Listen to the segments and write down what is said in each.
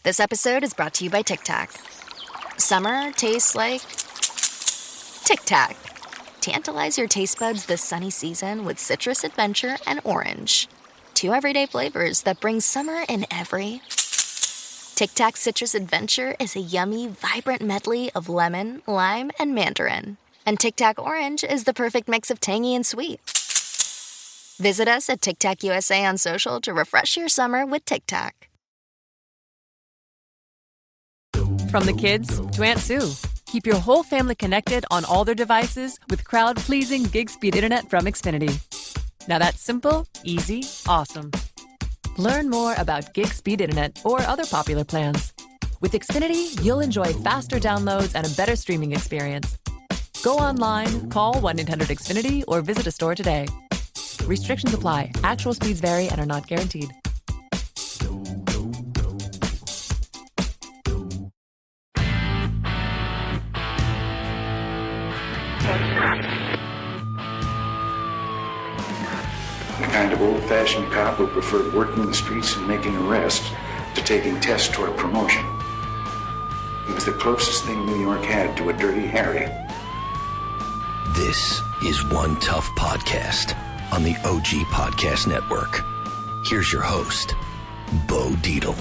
This episode is brought to you by Tic Tac. Summer tastes like Tic Tac. Tantalize your taste buds this sunny season with citrus adventure and orange. 2 everyday flavors that bring summer in every. Tic Tac Citrus Adventure is a yummy, vibrant medley of lemon, lime, and mandarin. And Tic Tac Orange is the perfect mix of tangy and sweet. Visit us at Tic Tac USA on social to refresh your summer with Tic Tac. From the kids to Aunt Sue, keep your whole family connected on all their devices with crowd-pleasing gig-speed internet from Xfinity. Now that's simple, easy, awesome. Learn more about gig-speed internet or other popular plans. With Xfinity, you'll enjoy faster downloads and a better streaming experience. Go online, call 1-800-XFINITY, or visit a store today. Restrictions apply. Actual speeds vary and are not guaranteed. The kind of old-fashioned cop who preferred working the streets and making arrests to taking tests toward promotion. He was the closest thing New York had to a Dirty Harry. This is One Tough Podcast on the OG Podcast Network. Here's your host, Bo Dietl.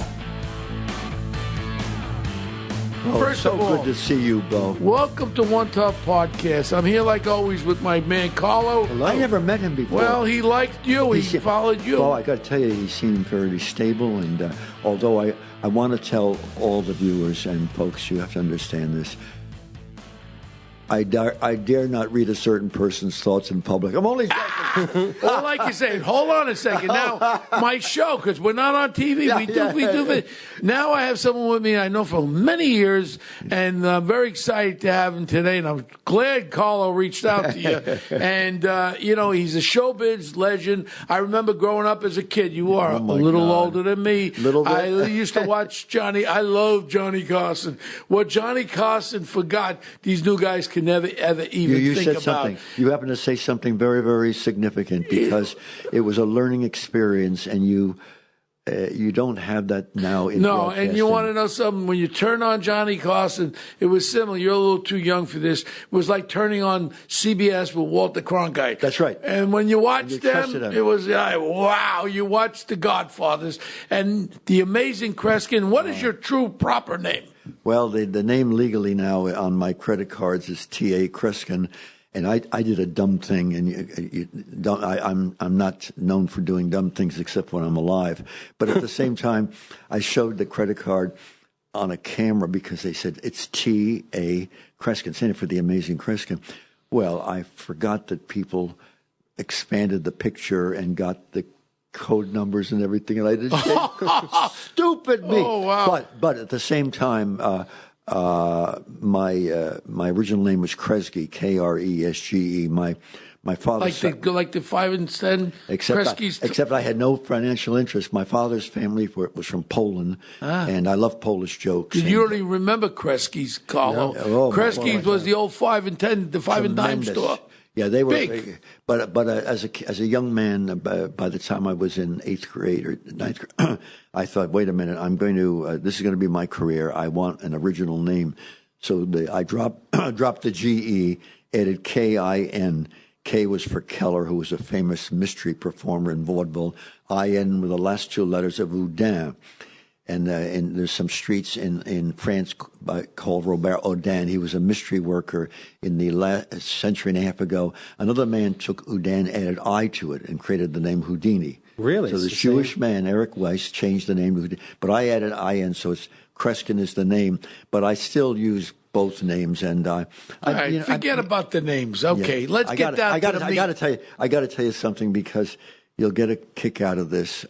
First of all, good to see you, Bo. Welcome to One Tough Podcast. I'm here like always with my man Carlo. Well, I never met him before. Well, he liked you. He followed you. Well, I got to tell you, he seemed very stable. And although I want to tell all the viewers and folks, you have to understand this. I dare not read a certain person's thoughts in public. I'm only joking. Well, like you say, hold on a second. Now, my show, because we're not on TV, we do. Now I have someone with me I know for many years, and I'm very excited to have him today. And I'm glad Carlo reached out to you. And, he's a showbiz legend. I remember growing up as a kid. You are a little older than me. Little bit. I used to watch Johnny. I love Johnny Carson. What Johnny Carson forgot, these new guys can never, ever even you think said about. Something. You happened to say something very, very significant because it was a learning experience, and you don't have that now in broadcasting. And you want to know something? When you turn on Johnny Carson, it was similar. You're a little too young for this. It was like turning on CBS with Walter Cronkite. That's right. And when you watched them, it was, wow, you watched The Godfathers. And the Amazing Kreskin. What is your true proper name? Well, the name legally now on my credit cards is T.A. Kreskin, and I did a dumb thing, and I'm not known for doing dumb things except when I'm alive. But at the same time, I showed the credit card on a camera because they said it's T.A. Kreskin, saying it for the Amazing Kreskin. Well, I forgot that people expanded the picture and got the code numbers and everything, and I didn't say, stupid me. Oh, wow. But at the same time, my original name was Kresge, Kresge. My father like the 5 and 10 except I had no financial interest. My father's family was from Poland, and I love Polish jokes. Did you already remember Kresge's, Carlo? Kresge's was the old 5 and 10, the 5 and dime store. Yeah, they were big. But as a young man, by the time I was in 8th grade or 9th grade, I thought, wait a minute, I'm going to this is going to be my career. I want an original name. So I dropped the GE, added KIN. K was for Keller, who was a famous mystery performer in vaudeville. IN were the last 2 letters of Oudin. And there's some streets in France called Robert Houdin. He was a mystery worker in the last century and a half ago. Another man took Houdin, added I to it, and created the name Houdini. Really? So the Jewish man, Eric Weiss, changed the name to Houdini. But I added IN, so it's Kreskin is the name. But I still use both names. And forget about the names. Okay, let's get down to the meat. I got to tell you something because you'll get a kick out of this.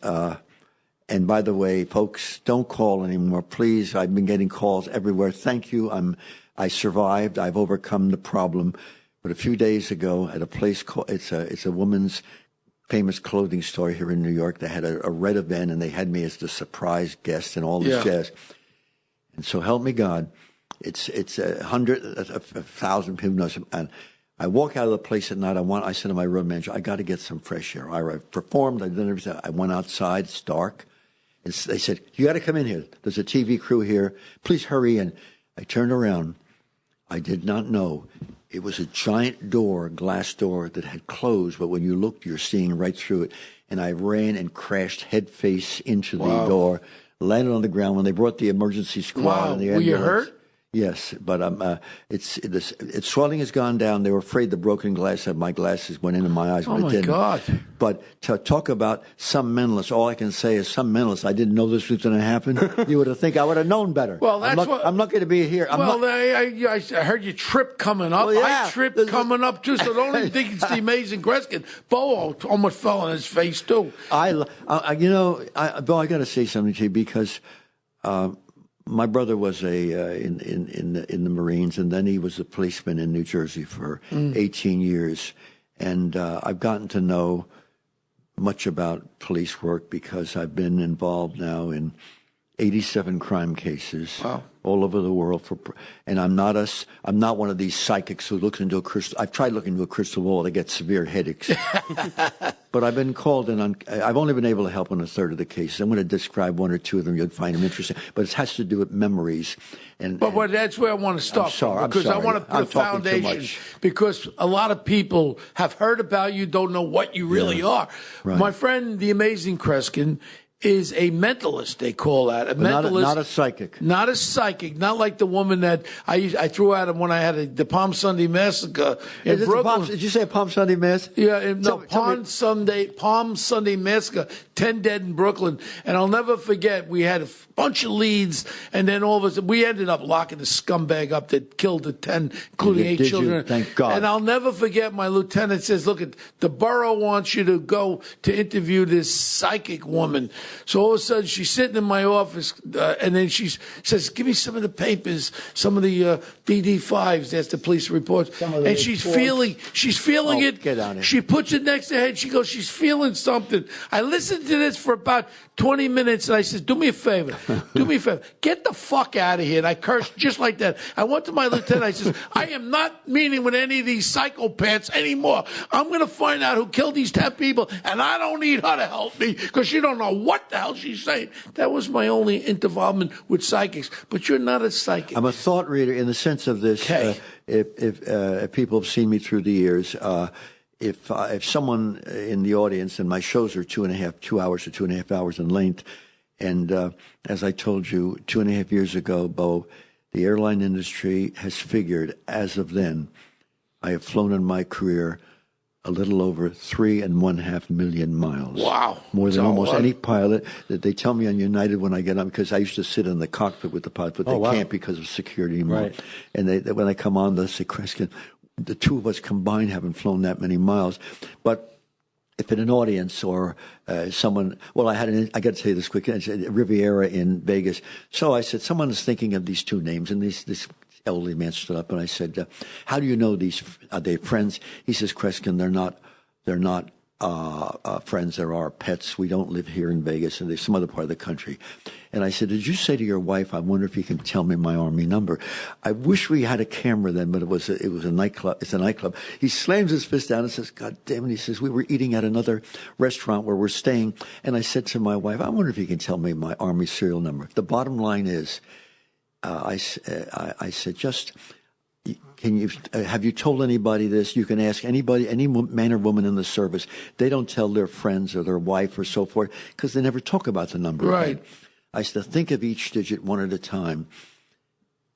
And by the way, folks, don't call anymore, please. I've been getting calls everywhere. Thank you. I survived. I've overcome the problem. But a few days ago, at a place called it's a woman's famous clothing store here in New York. They had a red event, and they had me as the surprise guest and all this jazz. And so help me God, it's 1,000 people. And I walk out of the place at night. I said to my road manager, I got to get some fresh air. I performed. I did everything. I went outside. It's dark. And they said, you got to come in here. There's a TV crew here. Please hurry in. I turned around. I did not know. It was a giant door, glass door, that had closed, but when you looked, you're seeing right through it. And I ran and crashed head face into the door, landed on the ground. When they brought the emergency squad and the ambulance. Were you hurt? Yes, but its swelling has gone down. They were afraid the broken glass had my glasses went into my eyes, but it didn't. God! But to talk about some mentalists, all I can say is some mentalists. I didn't know this was going to happen. You would have think I would have known better. Well, that's I'm not going to be here. I heard you trip coming up. Well, yeah. I tripped coming up too, so don't even think it's the Amazing Kreskin. Bo almost fell on his face too. Bo, I got to say something to you because. My brother was in the Marines, and then he was a policeman in New Jersey for 18 years. And I've gotten to know much about police work because I've been involved now in 87 crime cases all over the world. And I'm not one of these psychics who looks into a crystal. I've tried looking into a crystal ball to get severe headaches. But I've been called in I've only been able to help on a third of the cases. I'm going to describe one or two of them. You'll find them interesting. But it has to do with memories. But that's where I want to stop. Because I want to put a foundation. Because a lot of people have heard about you, don't know what you really are. Right. My friend, the Amazing Kreskin, is a mentalist, they call that. Mentalist. Not a psychic. Not a psychic. Not like the woman that I threw at him when I had the Palm Sunday Massacre in Brooklyn. Did you say a Palm Sunday Massacre? Yeah, Palm Sunday Massacre, 10 dead in Brooklyn. And I'll never forget, we had a bunch of leads, and then all of a sudden, we ended up locking the scumbag up that killed the 10, including 8 children. Thank God. And I'll never forget, my lieutenant says, look, the borough wants you to go to interview this psychic woman. So all of a sudden, she's sitting in my office, and then she says, give me some of the papers, some of the DD5s, that's the police reports. And she's feeling it. Get on it. She puts it next to her head. She goes, she's feeling something. I listened to this for about 20 minutes, and I said, do me a favor. Do me a favor. Get the fuck out of here. And I cursed just like that. I went to my lieutenant. I said, I am not meeting with any of these psychopaths anymore. I'm going to find out who killed these 10 people, and I don't need her to help me because she don't know what the hell she's saying. That was my only involvement with psychics. But you're not a psychic. I'm a thought reader in the sense of this. Okay. If people have seen me through the years, if someone in the audience, and my shows are 2 hours to 2.5 hours in length, and as I told you 2.5 years ago, Bo, the airline industry has figured, as of then, I have flown in my career a little over 3.5 million miles. Wow. More than almost any pilot. That they tell me on United when I get on, because I used to sit in the cockpit with the pilot, but they can't because of security anymore. Right. And when I come on, they'll say, Kreskin, the two of us combined haven't flown that many miles. But if in an audience or someone, I got to tell you this quick, Riviera in Vegas. So I said, someone is thinking of these two names, and this elderly man stood up, and I said, how do you know these? Are they friends? He says, Kreskin, they're not friends. They're our pets. We don't live here in Vegas, and they're some other part of the country. And I said, did you say to your wife, I wonder if you can tell me my Army number? I wish we had a camera then, but it was a nightclub. It's a nightclub. He slams his fist down and says, God damn it. He says, we were eating at another restaurant where we're staying. And I said to my wife, I wonder if you can tell me my Army serial number. The bottom line is, I said, just, have you told anybody this? You can ask anybody, any man or woman in the service. They don't tell their friends or their wife or so forth because they never talk about the number. Right. I said, think of each digit one at a time.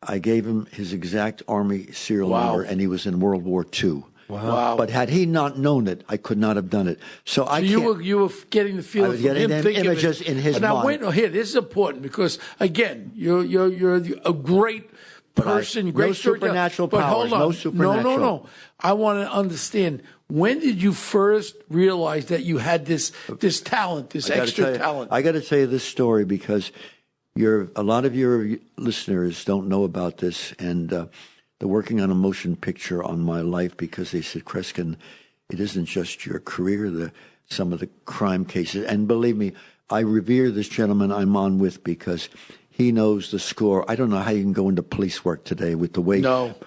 I gave him his exact Army serial number, and he was in World War II. Wow. But had he not known it, I could not have done it. So you were getting the feeling from him thinking images in his now, mind. Now, wait, here, this is important because, again, you're a great person, great no supernatural but powers. Hold on. No supernatural. No. I want to understand, when did you first realize that you had this talent, this extra talent? I got to tell you this story because a lot of your listeners don't know about this, and they're working on a motion picture on my life because they said, Kreskin, it isn't just your career, some of the crime cases. And believe me, I revere this gentleman I'm on with because He knows the score. I don't know how you can go into police work today with the way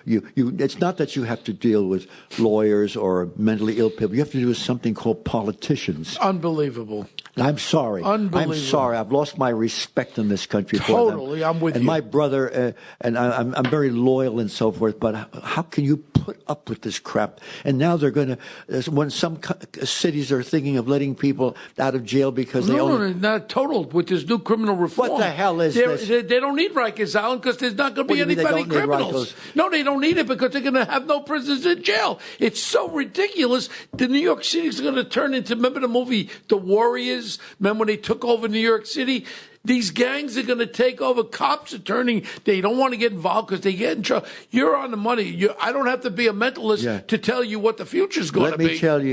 you. It's not that you have to deal with lawyers or mentally ill people. You have to do with something called politicians. Unbelievable. I'm sorry. Unbelievable. I'm sorry. I've lost my respect in this country for them. Totally, I'm with you. And my brother, and I'm very loyal and so forth, but how can you put up with this crap? And now they're going to, when some cities are thinking of letting people out of jail because they No, not total with this new criminal reform. What the hell is this? They don't need Rikers Island because there's not going to be anybody criminals. No, they don't need it because they're going to have no prisoners in jail. It's so ridiculous. The New York City is going to turn into, remember the movie The Warriors? Remember when they took over New York City? These gangs are going to take over. Cops are turning. They don't want to get involved because they get in trouble. You're on the money. I don't have to be a mentalist to tell you what the future's going to be.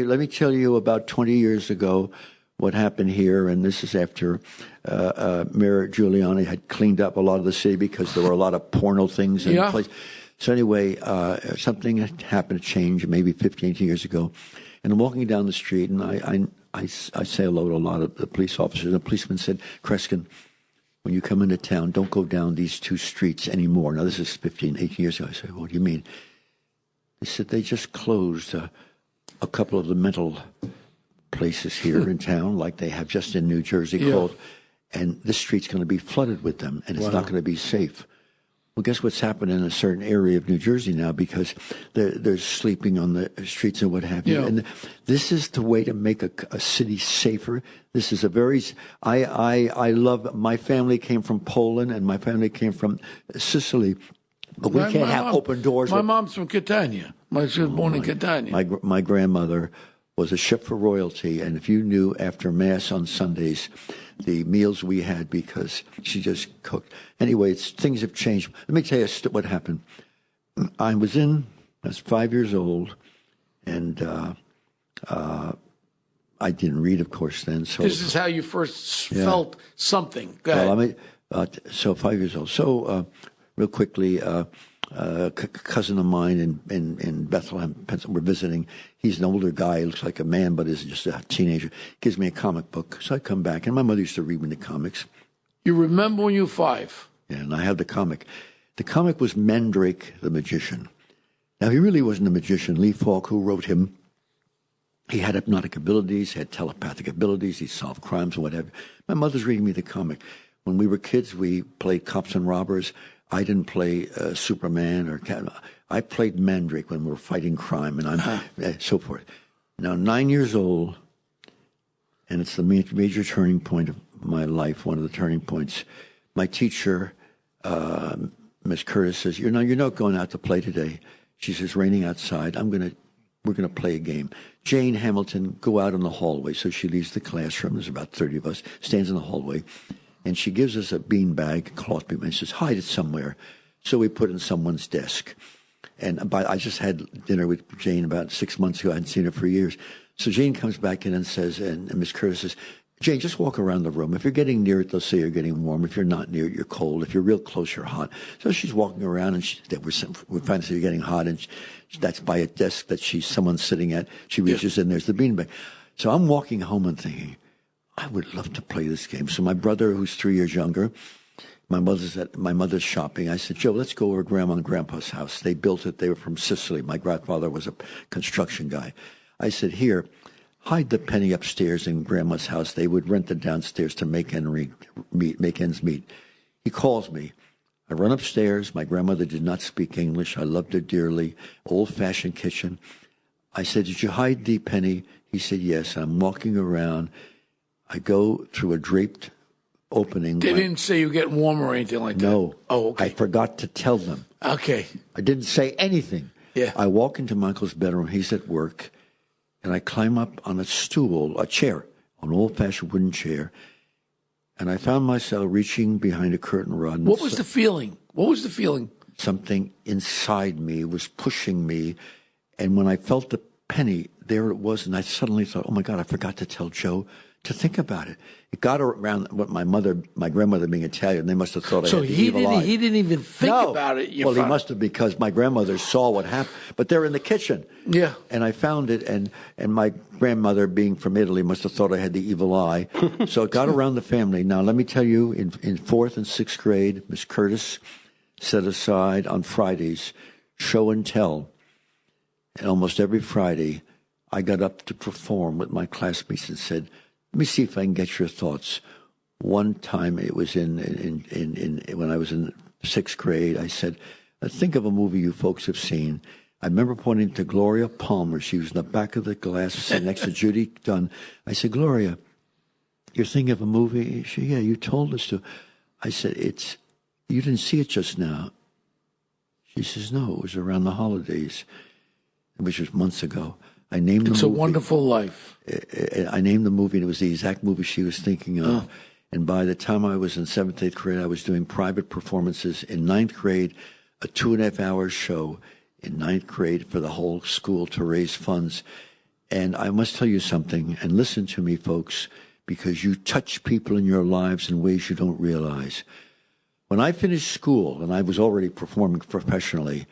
Let me tell you about 20 years ago what happened here, and this is after Mayor Giuliani had cleaned up a lot of the city because there were a lot of porno things in place. So anyway, something happened to change maybe 15, 18 years ago, and I'm walking down the street, and I say hello to a lot of the police officers, and the policeman said, Kreskin, when you come into town, don't go down these two streets anymore. Now, this is 15, 18 years ago. I said, what do you mean? He said, they just closed a couple of the mental places here in town, like they have just in New Jersey called, and this street's going to be flooded with them, and it's not going to be safe. Well, guess what's happened in a certain area of New Jersey now because they're sleeping on the streets and what have you. And this is the way to make a city safer. This is a very I love. My family came from Poland and my family came from Sicily, but we can't have open doors. My mom's from Catania. She was born in Catania. My grandmother was a chef for royalty, and if you knew after Mass on Sundays the meals we had because she just cooked. Anyway, things have changed. Let me tell you what happened. I was 5 years old, and I didn't read, of course, then. So this is how you first felt something. Go ahead. Well, so 5 years old. So real quickly, a cousin of mine in Bethlehem, Pennsylvania, we're visiting. He's an older guy, looks like a man, but is just a teenager. Gives me a comic book. So I come back, and my mother used to read me the comics. You remember when you were 5? Yeah, and I had the comic. The comic was Mandrake the Magician. Now, he really wasn't a magician. Lee Falk, who wrote him, he had hypnotic abilities, had telepathic abilities, he solved crimes and whatever. My mother's reading me the comic. When we were kids, we played cops and robbers. I didn't play Superman or I played Mandrake when we were fighting crime, and so forth. Now, 9 years old, and it's the major turning point of my life. One of the turning points. My teacher, Miss Curtis, says, "You're not going out to play today." She says, "Raining outside. We're gonna play a game. Jane Hamilton, go out in the hallway." So she leaves the classroom. There's about 30 of us. Stands in the hallway. And she gives us a bean bag, cloth bean bag, and says, "Hide it somewhere." So we put it in someone's desk. And I just had dinner with Jane about 6 months ago. I hadn't seen her for years. So Jane comes back in and says, and Miss Curtis says, "Jane, just walk around the room. If you're getting near it, they'll say you're getting warm. If you're not near it, you're cold. If you're real close, you're hot." So she's walking around, and we find out you're getting hot, and that's by a desk that someone's sitting at. She reaches in, there's the beanbag. So I'm walking home and thinking, I would love to play this game. So my brother, who's 3 years younger, my mother's shopping. I said, "Joe, let's go over to Grandma and Grandpa's house. They built it. They were from Sicily. My grandfather was a construction guy." I said, "Here, hide the penny upstairs in Grandma's house. They would rent it downstairs to make ends meet." He calls me. I run upstairs. My grandmother did not speak English. I loved her dearly. Old-fashioned kitchen. I said, "Did you hide the penny?" He said, "Yes." I'm walking around. I go through a draped opening. They didn't say you get warm or anything like that? No. Oh, okay. I forgot to tell them. Okay. I didn't say anything. Yeah. I walk into my uncle's bedroom. He's at work. And I climb up on a chair, an old-fashioned wooden chair. And I found myself reaching behind a curtain rod. What was the feeling? Something inside me was pushing me. And when I felt the penny, there it was. And I suddenly thought, oh, my God, I forgot to tell Joe to think about it. It got around what my grandmother being Italian, they must have thought I had the he evil eye. He didn't even think about it. He must have, because my grandmother saw what happened. But they're in the kitchen. Yeah. And I found it, and my grandmother, being from Italy, must have thought I had the evil eye. So it got around the family. Now, let me tell you, in 4th and 6th grade, Miss Curtis set aside on Fridays show and tell. And almost every Friday, I got up to perform with my classmates and said, let me see if I can get your thoughts. One time, it was in when I was in 6th grade, I said, think of a movie you folks have seen. I remember pointing to Gloria Palmer. She was in the back of the class, sitting next to Judy Dunn. I said, Gloria, you're thinking of a movie? She said, yeah, you told us to. I said, you didn't see it just now. She says, no, it was around the holidays, which was months ago. I named It's the movie. a Wonderful Life. I named the movie, and it was the exact movie she was thinking of. Oh. And by the time I was in 7th, 8th grade, I was doing private performances. In 9th grade, a 2.5-hour show in 9th grade for the whole school to raise funds. And I must tell you something, and listen to me, folks, because you touch people in your lives in ways you don't realize. When I finished school, and I was already performing professionally,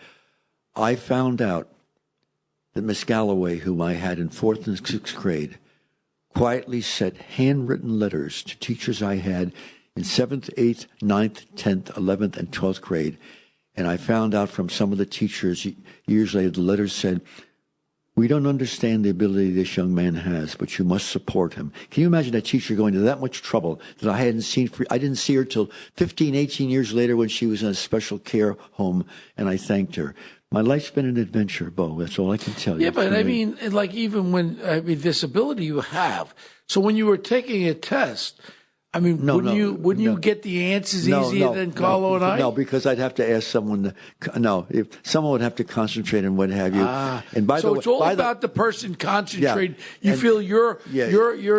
I found out that Miss Galloway, whom I had in 4th and 6th grade, quietly sent handwritten letters to teachers I had in 7th, 8th, 9th, 10th, 11th, and 12th grade. And I found out from some of the teachers years later, the letters said, we don't understand the ability this young man has, but you must support him. Can you imagine a teacher going to that much trouble that I hadn't seen? I didn't see her till 15, 18 years later when she was in a special care home, and I thanked her. My life's been an adventure, Bo. That's all I can tell you. Yeah, but I mean, like even when, this ability you have. So when you were taking a test, I mean, wouldn't you get the answers easier than Carlo and I? No, because I'd have to ask someone if someone would have to concentrate and what have you. And by the way, it's all about the person concentrating. You feel your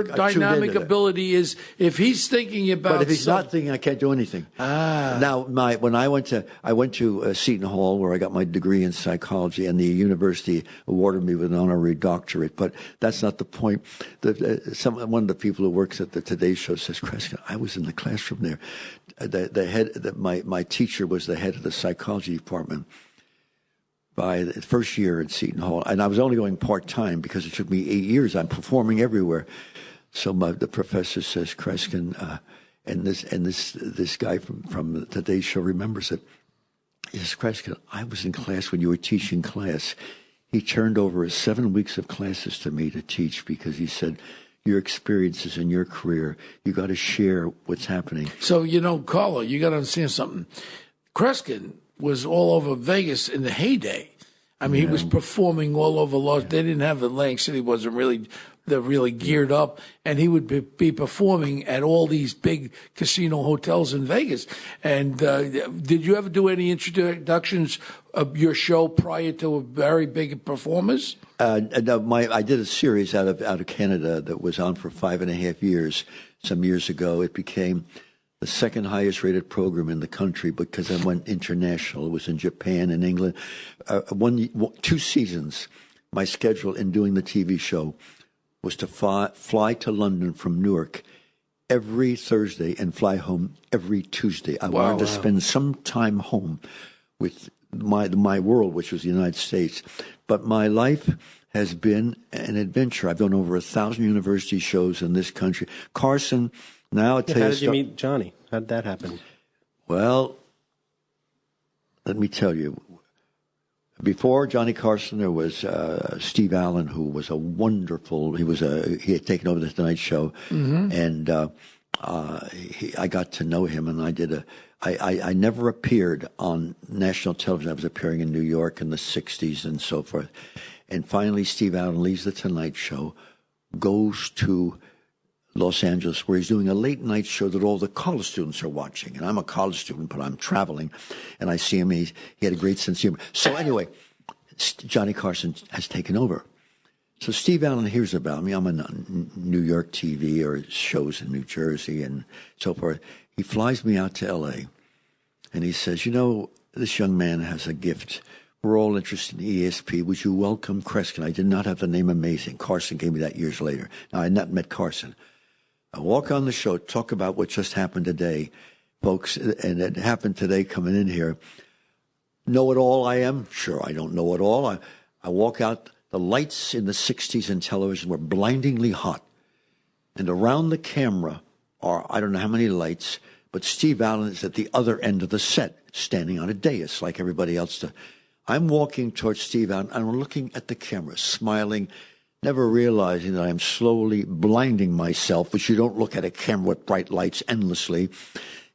dynamic ability is if he's thinking about. But if he's not thinking, I can't do anything. Now, when I went to Seton Hall, where I got my degree in psychology, and the university awarded me with an honorary doctorate. But that's not the point. One of the people who works at the Today Show says, Kreskin, I was in the classroom there. My teacher was the head of the psychology department by the first year at Seton Hall, and I was only going part-time because it took me 8 years. I'm performing everywhere. So the professor says, Kreskin, and this guy from the Today Show remembers it. He says, Kreskin, I was in class when you were teaching class. He turned over 7 weeks of classes to me to teach because he said, your experiences in your career, you got to share what's happening. So, Carlo, you got to understand something. Kreskin was all over Vegas in the heyday. I mean, he was performing all over Los. They didn't have Atlantic City, wasn't really geared up, and he would be performing at all these big casino hotels in Vegas. And did you ever do any introductions of your show prior to a very big performers? I did a series out of Canada that was on for 5.5 years. Some years ago, it became the second highest rated program in the country because I went international. It was in Japan and England. 2 seasons. My schedule in doing the TV show was to fly to London from Newark every Thursday and fly home every Tuesday. I wanted to spend some time home with my world, which was the United States. But my life has been an adventure. I've done over 1,000 university shows in this country. Carson, now I'll tell you. How did you meet Johnny? How did that happen? Well, let me tell you. Before Johnny Carson, there was Steve Allen, who was a wonderful. He had taken over the Tonight Show, and I got to know him, and I never appeared on national television. I was appearing in New York in the 60s and so forth. And finally, Steve Allen leaves the Tonight Show, goes to Los Angeles, where he's doing a late night show that all the college students are watching. And I'm a college student, but I'm traveling, and I see him. He had a great sense of humor. So anyway, Johnny Carson has taken over. So Steve Allen hears about me. I'm on New York TV or shows in New Jersey and so forth. He flies me out to L.A., and he says, this young man has a gift. We're all interested in ESP. Would you welcome Kreskin? I did not have the name Amazing. Carson gave me that years later. Now, I had not met Carson. I walk on the show, talk about what just happened today, folks, and it happened today coming in here. Know it all I am? Sure, I don't know it all. I walk out, the lights in the 60s in television were blindingly hot. And around the camera are, I don't know how many lights, but Steve Allen is at the other end of the set, standing on a dais like everybody else does. I'm walking towards Steve Allen, and I'm looking at the camera, smiling, never realizing that I'm slowly blinding myself, which you don't look at a camera with bright lights endlessly.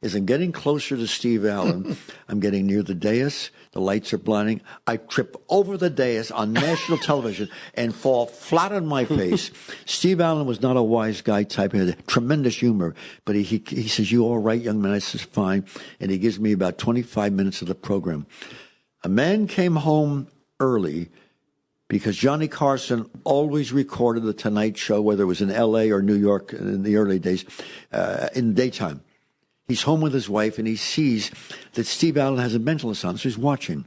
As I'm getting closer to Steve Allen, I'm getting near the dais. The lights are blinding. I trip over the dais on national television and fall flat on my face. Steve Allen was not a wise guy type. He had tremendous humor. But he says, "You all right, young man?" I says, "Fine." And he gives me about 25 minutes of the program. A man came home early because Johnny Carson always recorded the Tonight Show, whether it was in L.A. or New York in the early days, in the daytime. He's home with his wife, and he sees that Steve Allen has a mentalist on, so he's watching.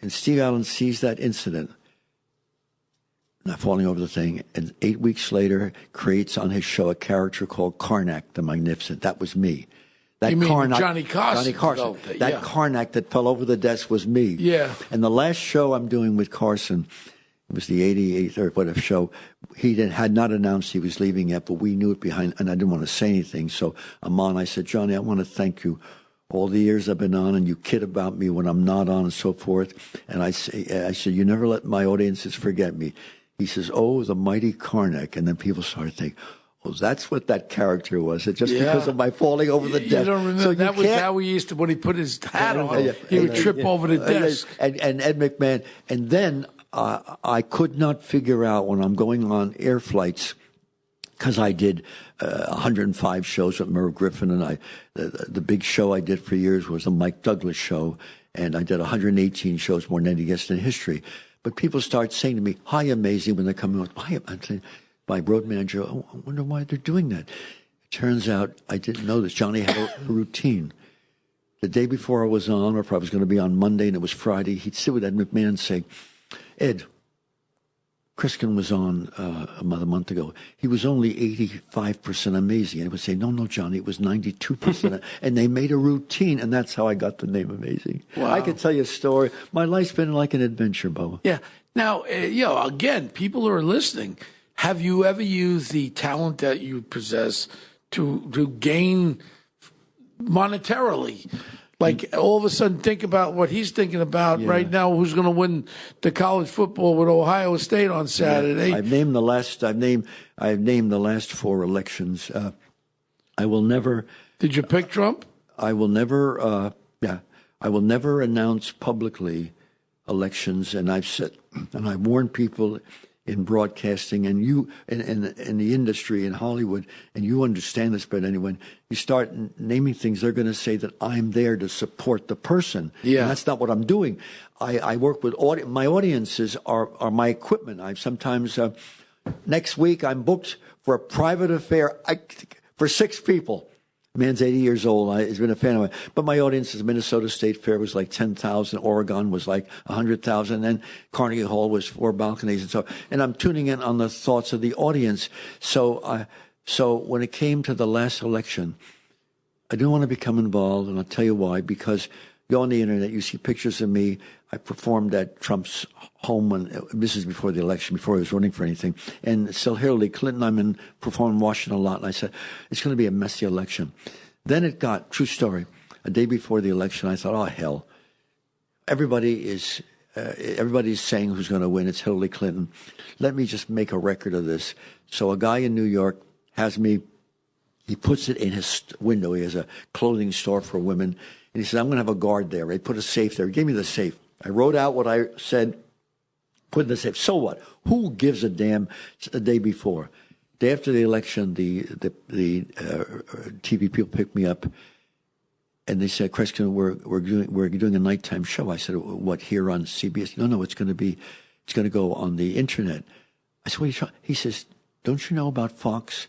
And Steve Allen sees that incident, not falling over the thing, and 8 weeks later creates on his show a character called Karnak the Magnificent. That was me. That you mean Karnak, Johnny Carson? Johnny Carson. That Karnak that fell over the desk was me. Yeah. And the last show I'm doing with Carson, it was the 88th or whatever show. He had not announced he was leaving yet, but we knew it behind, and I didn't want to say anything. So I'm on. I said, "Johnny, I want to thank you. All the years I've been on, and you kid about me when I'm not on and so forth." And I said, "You never let my audiences forget me." He says, "Oh, the mighty Karnak." And then people started thinking, "Oh, that's what that character was. It just because of my falling over the desk." You don't remember? So that was how he used to, when he put his hat on, he would trip over the desk. And Ed McMahon. And then I could not figure out when I'm going on air flights, because I did 105 shows with Merv Griffin, and the big show I did for years was the Mike Douglas show, and I did 118 shows, more than any guest in history. But people start saying to me, "Hi, Amazing," when they're coming on. I'm saying, my road manager, "Oh, I wonder why they're doing that." It turns out I didn't know this. Johnny had a routine. The day before I was on, or if I was going to be on Monday and it was Friday, he'd sit with Ed McMahon and say, "Ed, Kreskin was on a month ago. He was only 85% amazing." And he would say, "No, Johnny, it was 92%. And they made a routine, and that's how I got the name Amazing. Wow. I could tell you a story. My life's been like an adventure, Bo. Yeah. Now, again, people who are listening, have you ever used the talent that you possess to gain monetarily? Like, all of a sudden, think about what he's thinking about right now. Who's going to win the college football with Ohio State on Saturday? I've named the last 4 elections. I will never. Did you pick Trump? I will never. I will never announce publicly elections, and I've said, and I've warned people in broadcasting, and you in the industry in Hollywood, and you understand this better than anyone. You start naming things, they're going to say that I'm there to support the person. Yeah, and that's not what I'm doing. I work with my audiences are my equipment. I've sometimes next week I'm booked for a private affair for 6 people. Man's 80 years old. He's been a fan of mine. But my audience is Minnesota State Fair was like 10,000. Oregon was like 100,000. And then Carnegie Hall was 4 balconies. And and I'm tuning in on the thoughts of the audience. So when it came to the last election, I didn't want to become involved. And I'll tell you why. Because you go on the internet, you see pictures of me. I performed at Trump's home this is before the election, before he was running for anything. And still Hillary Clinton, performed in Washington a lot. And I said, it's going to be a messy election. Then it got, true story, a day before the election, I thought, oh, hell. Everybody's saying who's going to win. It's Hillary Clinton. Let me just make a record of this. So a guy in New York has me, he puts it in his window. He has a clothing store for women. And he says, I'm going to have a guard there. He put a safe there. He gave me the safe. I wrote out what I said, put in the safe. So what? Who gives a damn? The day before. Day after the election, the TV people picked me up, and they said, Kreskin, we're doing a nighttime show. I said, what, here on CBS? No, it's going to go on the internet. I said, what are you trying? He says, don't you know about Fox?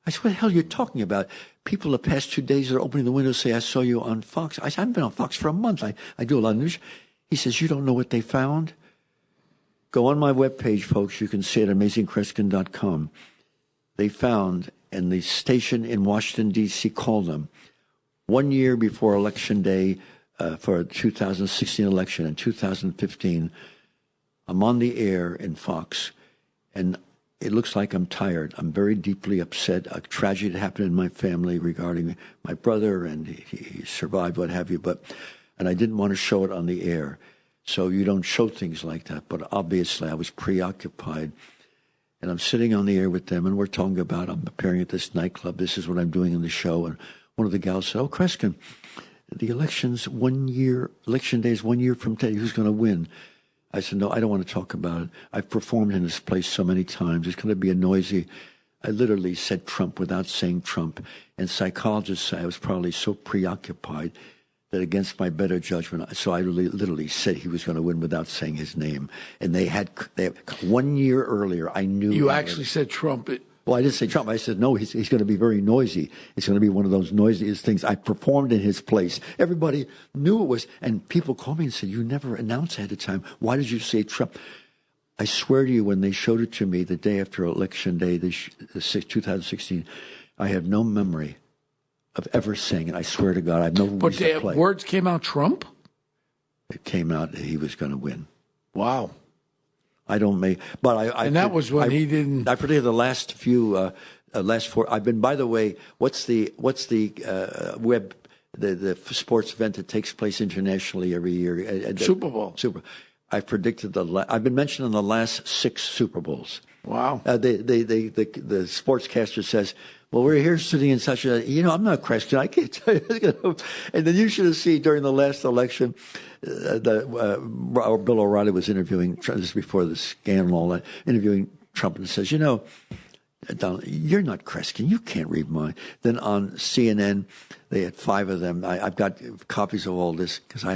I said, what the hell are you talking about? People the past 2 days are opening the window say, I saw you on Fox. I said, I haven't been on Fox for a month. I do a lot of news. He says, you don't know what they found? Go on my webpage, folks. You can see it at amazingkreskin.com. they found, and the station in Washington, D.C. called them 1 year before Election Day for a 2016 election. In 2015, I'm on the air in Fox, and it looks like I'm tired. I'm very deeply upset. A tragedy happened in my family regarding my brother, and he survived, what have you. And I didn't want to show it on the air. So you don't show things like that. But obviously, I was preoccupied. And I'm sitting on the air with them, and we're talking about, I'm appearing at this nightclub. This is what I'm doing in the show. And one of the gals said, "Oh, Kreskin, the election day is 1 year from today. Who's going to win?" I said, "No, I don't want to talk about it. I've performed in this place so many times. It's going to be a noisy." I literally said Trump without saying Trump. And psychologists say I was probably so preoccupied that against my better judgment, so I literally said he was going to win without saying his name. And they had 1 year earlier, I knew. You actually said Trump. Well, I didn't say Trump. I said, no, he's going to be very noisy. It's going to be one of those noisiest things. I performed in his place. Everybody knew it was. And people called me and said, "You never announced ahead of time. Why did you say Trump?" I swear to you, when they showed it to me the day after Election Day, 2016, I have no memory of ever saying it. I swear to God, I have no reason to play. But words came out Trump? It came out that he was going to win. Wow. I don't make, but I. And that was when he didn't. I predicted the last four. I've been. By the way, what's the web the sports event that takes place internationally every year? Super Bowl. I predicted I've been mentioned in the last 6 Super Bowls. Wow. The sportscaster says, "Well, we're here sitting in such a, I'm not Kreskin. I can't tell you." And then you should have seen during the last election, Bill O'Reilly was interviewing, this before the scandal and all that, interviewing Trump, and says, "Donald, you're not Kreskin. You can't read mine." Then on CNN, they had 5 of them. I've got copies of all this because I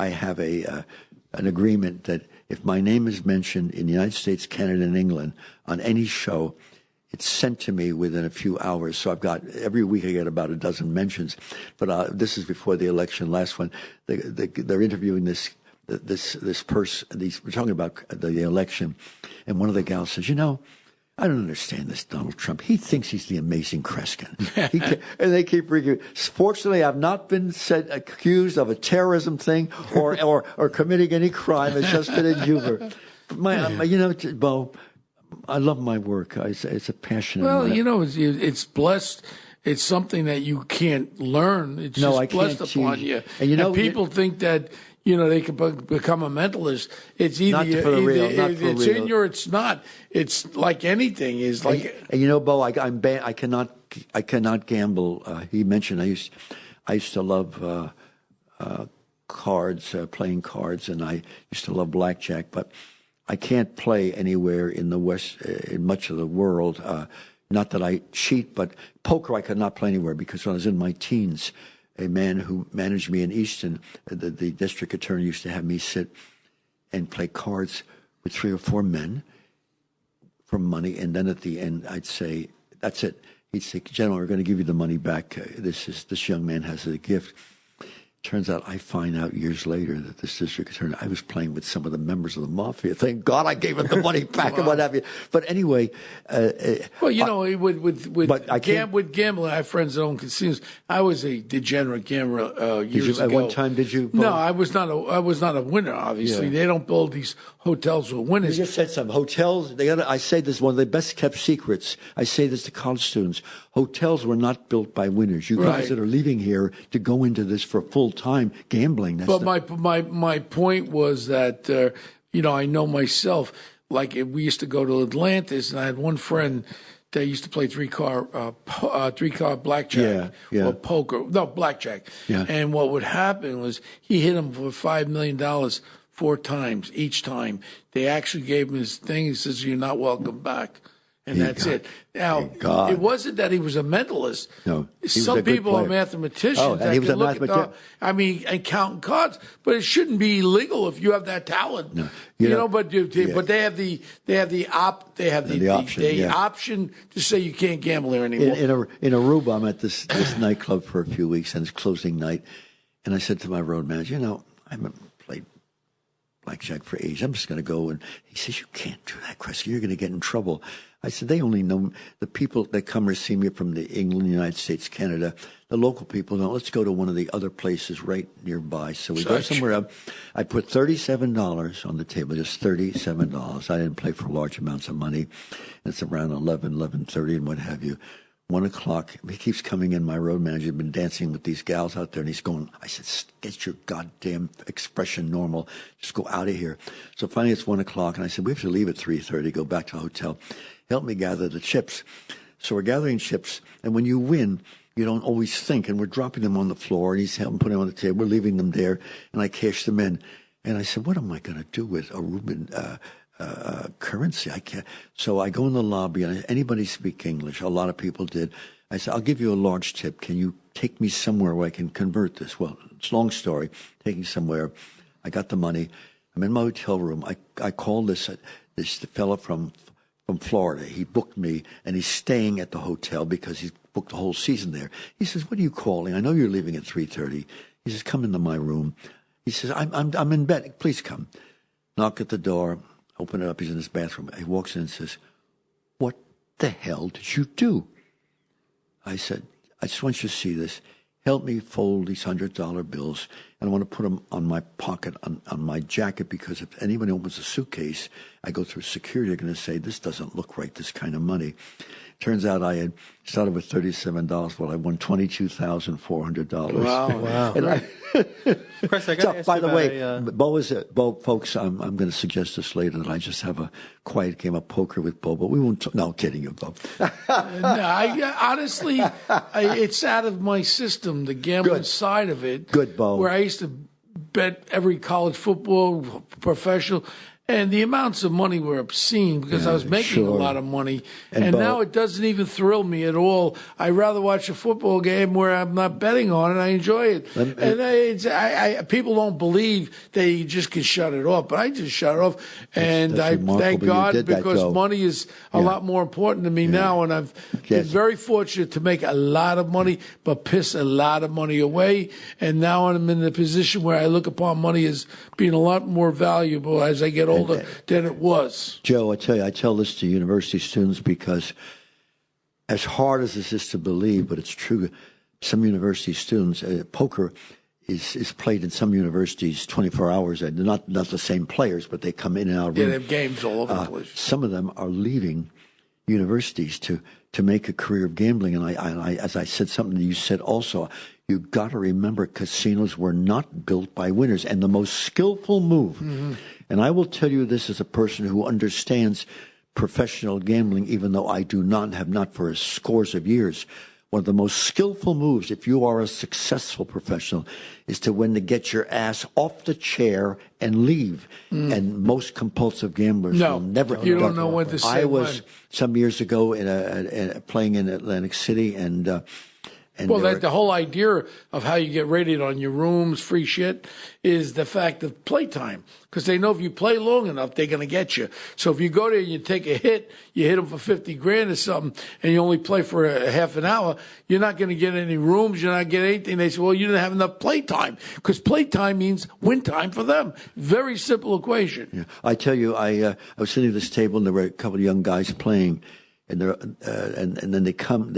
have an agreement that if my name is mentioned in the United States, Canada, and England on any show, it's sent to me within a few hours. So I've got, every week I get about a dozen mentions. But this is before the election. Last one, they're interviewing this person. We're talking about the election. And one of the gals says, "I don't understand this Donald Trump. He thinks he's the Amazing Kreskin." And they keep bringing. Fortunately, I've not been accused of a terrorism thing or committing any crime. It's just been in humor. Bo, I love my work. It's a passion. Well, it's blessed. It's something that you can't learn. It's just blessed upon you. And people think that they can become a mentalist. It's either it's in you or it's not. It's like anything is like. And Bo, I cannot gamble. He mentioned I used to love cards, playing cards, and I used to love blackjack, but I can't play anywhere in the West, in much of the world. Not that I cheat, but poker I could not play anywhere because when I was in my teens, a man who managed me in Easton, the district attorney, used to have me sit and play cards with 3 or 4 men for money. And then at the end, I'd say, "That's it." He'd say, "Gentlemen, we're going to give you the money back. This young man has a gift." Turns out I find out years later that this district attorney, I was playing with some of the members of the mafia. Thank God I gave him the money back and what have you. But anyway. With gambling, I have friends that own casinos. I was a degenerate gambler years ago. At one time, did you? No, I was not a winner, obviously. Yeah. They don't build these hotels with winners. You just said some hotels. I say this is one of the best kept secrets. I say this to college students. Hotels were not built by winners. You guys that are leaving here to go into this for full-time gambling. My point was that, I know myself, like we used to go to Atlantis, and I had one friend that used to play three-car blackjack or poker. No, blackjack. Yeah. And what would happen was he hit him for $5 million 4 times. Each time they actually gave him his thing. He says, "You're not welcome back." And that's it. Now, it wasn't that he was a mentalist. No, some people are mathematicians. Oh, and he was a mathematician. And counting cards, but it shouldn't be illegal if you have that talent. No, but they have the option to say you can't gamble there anymore. In Aruba, I'm at this nightclub for a few weeks, and it's closing night. And I said to my road manager, I haven't played blackjack for ages. I'm just going to go. And he says, "You can't do that, Kreskin. You're going to get in trouble." I said, they only know the people that come or see me from the England, United States, Canada. The local people don't. Let's go to one of the other places right nearby. So we go somewhere up. I put $37 on the table, just $37. I didn't play for large amounts of money. It's around 11:30 and what have you. 1 o'clock, he keeps coming in. My road manager had been dancing with these gals out there, and he's going, I said, get your goddamn expression normal. Just go out of here. So finally it's 1 o'clock, and I said, we have to leave at 3:30, go back to the hotel. Help me gather the chips. So we're gathering chips, and when you win, you don't always think, and we're dropping them on the floor, and he's helping put them on the table. We're leaving them there, and I cash them in. And I said, what am I going to do with a Reuben currency? I can't. So I go in the lobby, and anybody speak English? A lot of people did. I said, I'll give you a large tip. Can you take me somewhere where I can convert this? Well, it's a long story. Taking somewhere. I got the money. I'm in my hotel room. I called this fellow from Florida. He booked me, and he's staying at the hotel because he's booked the whole season there. He says, what are you calling? I know you're leaving at 3:30. He says, come into my room. He says, I'm in bed. Please come. Knock at the door. Open it up. He's in his bathroom. He walks in and says, what the hell did you do? I said, I just want you to see this. Help me fold these $100 bills, and I want to put them on my pocket, on my jacket, because if anyone opens a suitcase, I go through security, they're going to say, this doesn't look right, this kind of money. Turns out I had started with $37. Well, I won $22,400. Wow. And Chris, I got to ask by you the about way, Bo, folks, I'm going to suggest this later, that I just have a quiet game of poker with Bo, but we won't. No, I'm kidding you, Bo. Honestly, it's out of my system, the gambling side of it. Good, Bo. Where I used to bet every college football, professional. And the amounts of money were obscene because I was making a lot of money. And now it doesn't even thrill me at all. I'd rather watch a football game where I'm not betting on it. I enjoy it. People don't believe they just can shut it off, but I just shut it off. And I thank God, because money is a lot more important to me now. And I've been very fortunate to make a lot of money, but piss a lot of money away. And now I'm in the position where I look upon money as being a lot more valuable as I get older than it was. Joe, I tell you, I tell this to university students because as hard as this is to believe, but it's true, some university students, poker is played in some universities 24 hours. They're not the same players, but they come in and out of they have games all over the place. Some of them are leaving universities to make a career of gambling. And I as I said something that you said also, you got to remember casinos were not built by winners. And the most skillful move, and I will tell you this as a person who understands professional gambling, even though I have not for scores of years. One of the most skillful moves, if you are a successful professional, is to when to get your ass off the chair and leave. And most compulsive gamblers will never. You don't know what to say. I was some years ago playing in Atlantic City, and the whole idea of how you get rated on your rooms, free shit, is the fact of playtime. Because they know if you play long enough, they're going to get you. So if you go there and you take a hit, you hit them for 50 grand or something, and you only play for a half an hour, you're not going to get any rooms, you're not getting anything. They say, well, you didn't have enough playtime. Because playtime means win time for them. Very simple equation. Yeah. I tell you, I was sitting at this table, and there were a couple of young guys playing. And then they come.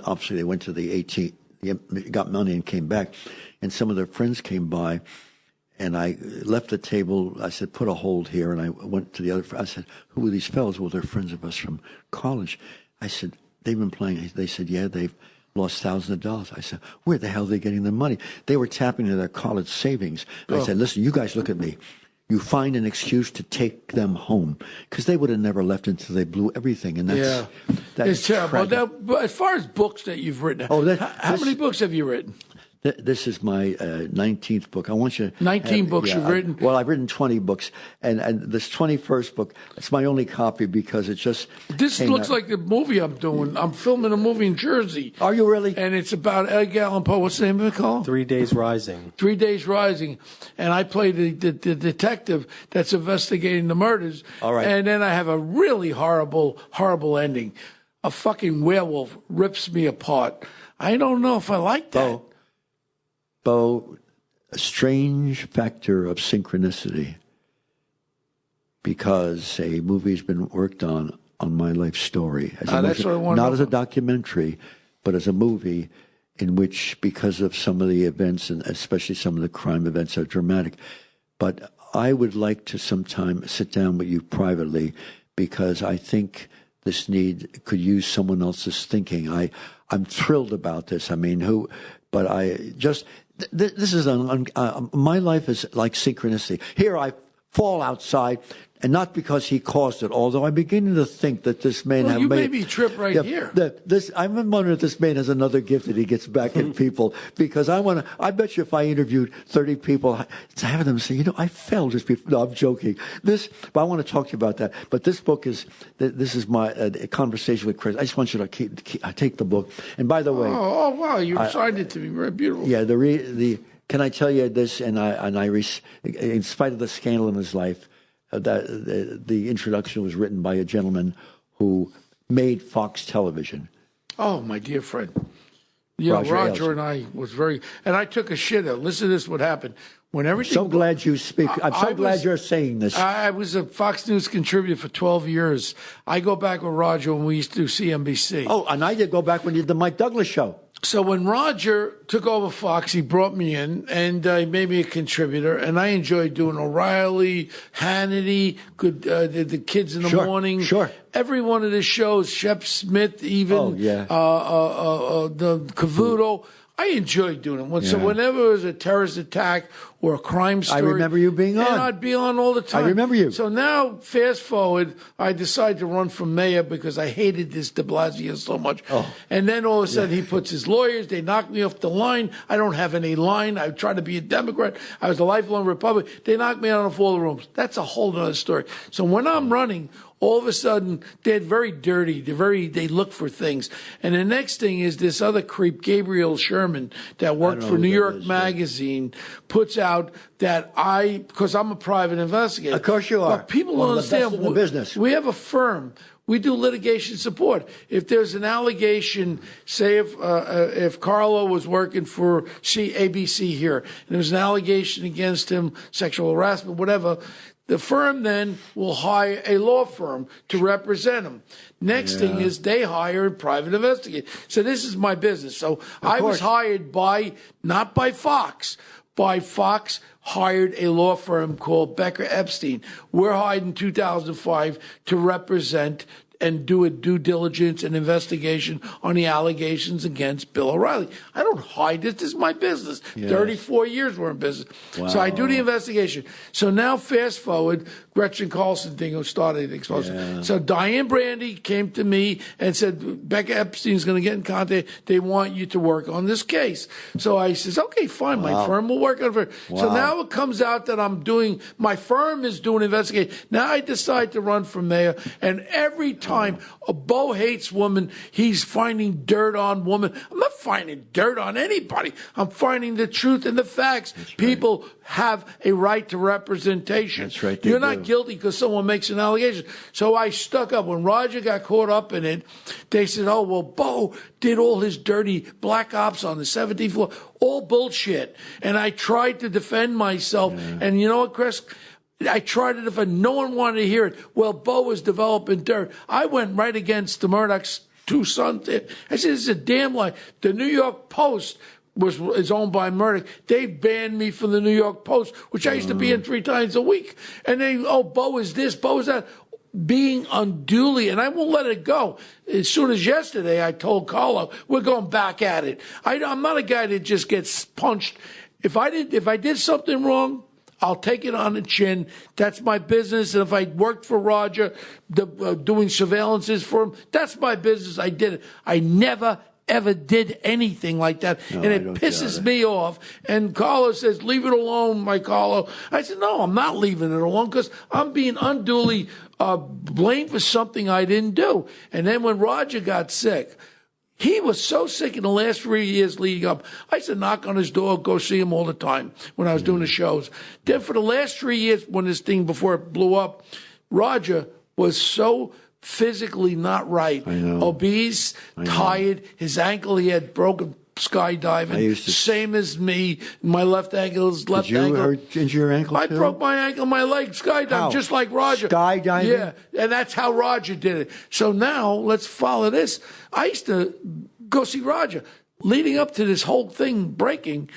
Obviously, they went to the ATM, got money, and came back. And some of their friends came by, and I left the table. I said, "Put a hold here." And I went to the other. I said, "Who are these fellows?" Well, they're friends of us from college. I said, "They've been playing." They said, "Yeah, they've lost thousands of dollars." I said, "Where the hell are they getting the money?" They were tapping into their college savings. I said, "Listen, you guys look at me. You find an excuse to take them home, because they would have never left until they blew everything." And that's terrible. Now, but as far as books that you've written, how many books have you written? This is my 19th book. I want you 19 books you've written? Well, I've written 20 books. And this 21st book, it's my only copy because it just This looks like the movie I'm doing. I'm filming a movie in Jersey. Are you really? And it's about Edgar Allan Poe. What's the name of it called? 3 Days Rising. 3 Days Rising. And I play the detective that's investigating the murders. All right. And then I have a really horrible ending. A fucking werewolf rips me apart. I don't know if I like that. Bo, a strange factor of synchronicity, because a movie's been worked on on my life story. That's what I want. Not as a documentary, but as a movie in which, because of some of the events, and especially some of the crime events, are dramatic. But I would like to sometime sit down with you privately, because I think this need could use someone else's thinking. I'm thrilled about this. I mean, this is my life is like synchronicity. Here I fall outside, and not because he caused it, although I'm beginning to think that this man you made me trip here. I'm wondering if this man has another gift that he gets back at people, because I bet you if I interviewed 30 people, having them say, I fell just before. No, I'm joking. But I want to talk to you about that. But this book this is my conversation with Chris. I just want you to take the book. And by the way. Oh wow, you signed it to me. Very beautiful. Yeah, can I tell you this? And in spite of the scandal in his life, the introduction was written by a gentleman who made Fox Television. Oh, my dear friend. Roger and I was and I took a shit out. Listen to this, what happened. When everything. So glad you speak. I'm so glad you're saying this. I was a Fox News contributor for 12 years. I go back with Roger when we used to do CNBC. Oh, and I did go back when you did the Mike Douglas show. So when Roger took over Fox, he brought me in and he made me a contributor, and I enjoyed doing O'Reilly, Hannity, the Kids in the Morning. Sure. Every one of the shows, Shep Smith, even the Cavuto. I enjoyed doing them. So whenever there was a terrorist attack or a crime story. I remember you being on. And I'd be on all the time. I remember you. So now, fast forward, I decided to run for mayor because I hated this de Blasio so much. Oh. And then all of a sudden he puts his lawyers, they knock me off the line. I don't have any line. I tried to be a Democrat. I was a lifelong Republican. They knocked me out of all the rooms. That's a whole other story. So when I'm running, all of a sudden, they're very dirty. They look for things. And the next thing is this other creep, Gabriel Sherman, that worked for New York Magazine, puts out that because I'm a private investigator. Of course you are. But people don't understand. The business. We have a firm. We do litigation support. If there's an allegation, say if Carlo was working for ABC here, and there was an allegation against him, sexual harassment, whatever, the firm then will hire a law firm to represent him. Next thing is they hire a private investigator. So this is my business. So I was hired not by Fox. Fox hired a law firm called Becker Epstein. We're hired in 2005 to represent and do a due diligence and investigation on the allegations against Bill O'Reilly. I don't hide this. This is my business. Yes. 34 years we're in business. Wow. So I do the investigation. So now fast forward, Gretchen Carson thing who started the explosion. Yeah. So Diane Brandy came to me and said, Becca Epstein's going to get in contact. They want you to work on this case. So I says, okay, fine. My firm will work on it. Wow. So now it comes out that my firm is doing investigation. Now I decide to run for mayor, and every time a Bo hates woman, he's finding dirt on woman. I'm not finding dirt on anybody. I'm finding the truth and the facts. Right. People have a right to representation. That's right. You're not guilty because someone makes an allegation. So I stuck up. When Roger got caught up in it, they said, oh, well, Bo did all his dirty black ops on the 17th floor. All bullshit. And I tried to defend myself. Yeah. And you know what, Chris? I tried it no one wanted to hear it. Well, Bo was developing dirt. I went right against the Murdoch's two sons. I said, this is a damn lie. The New York Post is owned by Murdoch. They banned me from the New York Post, which I used to be in 3 times a week. And Bo is this, Bo is that. Being unduly, and I won't let it go. As soon as yesterday, I told Carlo, we're going back at it. I'm not a guy that just gets punched. If I did something wrong, I'll take it on the chin. That's my business. And if I worked for Roger, doing surveillances for him, that's my business. I did it. I never, ever did anything like that. No, and it pisses me off. And Carlo says, leave it alone, my Carlo. I said, no, I'm not leaving it alone because I'm being unduly blamed for something I didn't do. And then when Roger got sick, he was so sick in the last 3 years leading up. I used to knock on his door, go see him all the time when I was doing the shows. Then for the last 3 years, before it blew up, Roger was so physically not right. Obese, tired, his ankle, he had broken skydiving. Same as me. My left ankle is left ankle. Did you injure your ankle too? I broke my ankle, my leg skydiving, just like Roger. Skydiving? Yeah, and that's how Roger did it. So now let's follow this. I used to go see Roger. Leading up to this whole thing breaking,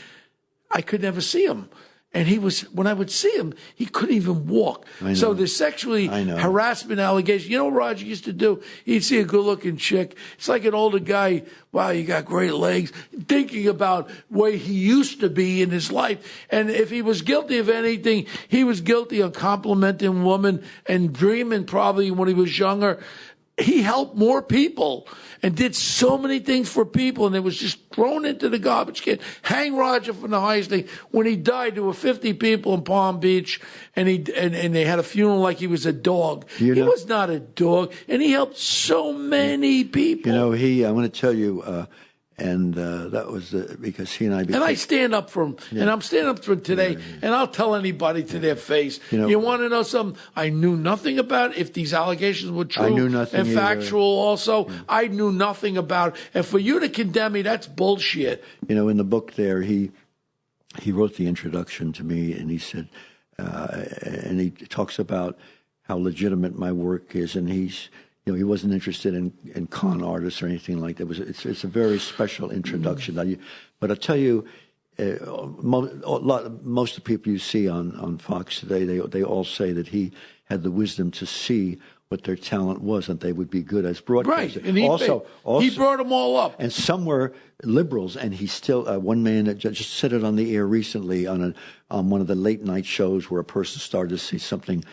I could never see him. And when I would see him, he couldn't even walk. So the sexually harassment allegation, you know what Roger used to do? He'd see a good-looking chick. It's like an older guy, wow, you got great legs, thinking about where he used to be in his life. And if he was guilty of anything, he was guilty of complimenting women and dreaming probably when he was younger. He helped more people and did so many things for people, and it was just thrown into the garbage can. Hang Roger from the highest thing. When he died, there were 50 people in Palm Beach, and they had a funeral like he was a dog. He was not a dog, and he helped so many people. I want to tell you, that was because he and I became... And I stand up for him, and I'm standing up for him today, and I'll tell anybody to their face. You want to know something? I knew nothing about if these allegations were true. I knew nothing and factual also. I knew nothing about it. And for you to condemn me, that's bullshit. In the book there, he wrote the introduction to me, and he said, and he talks about how legitimate my work is, and he wasn't interested in con artists or anything like that. It's a very special introduction. But I'll tell you, most of the people you see on Fox today, they all say that he had the wisdom to see what their talent was and they would be good as broadcasters. Right, and he brought them all up. And some were liberals, and he still one man that just said it on the air recently on one of the late night shows where a person started to say something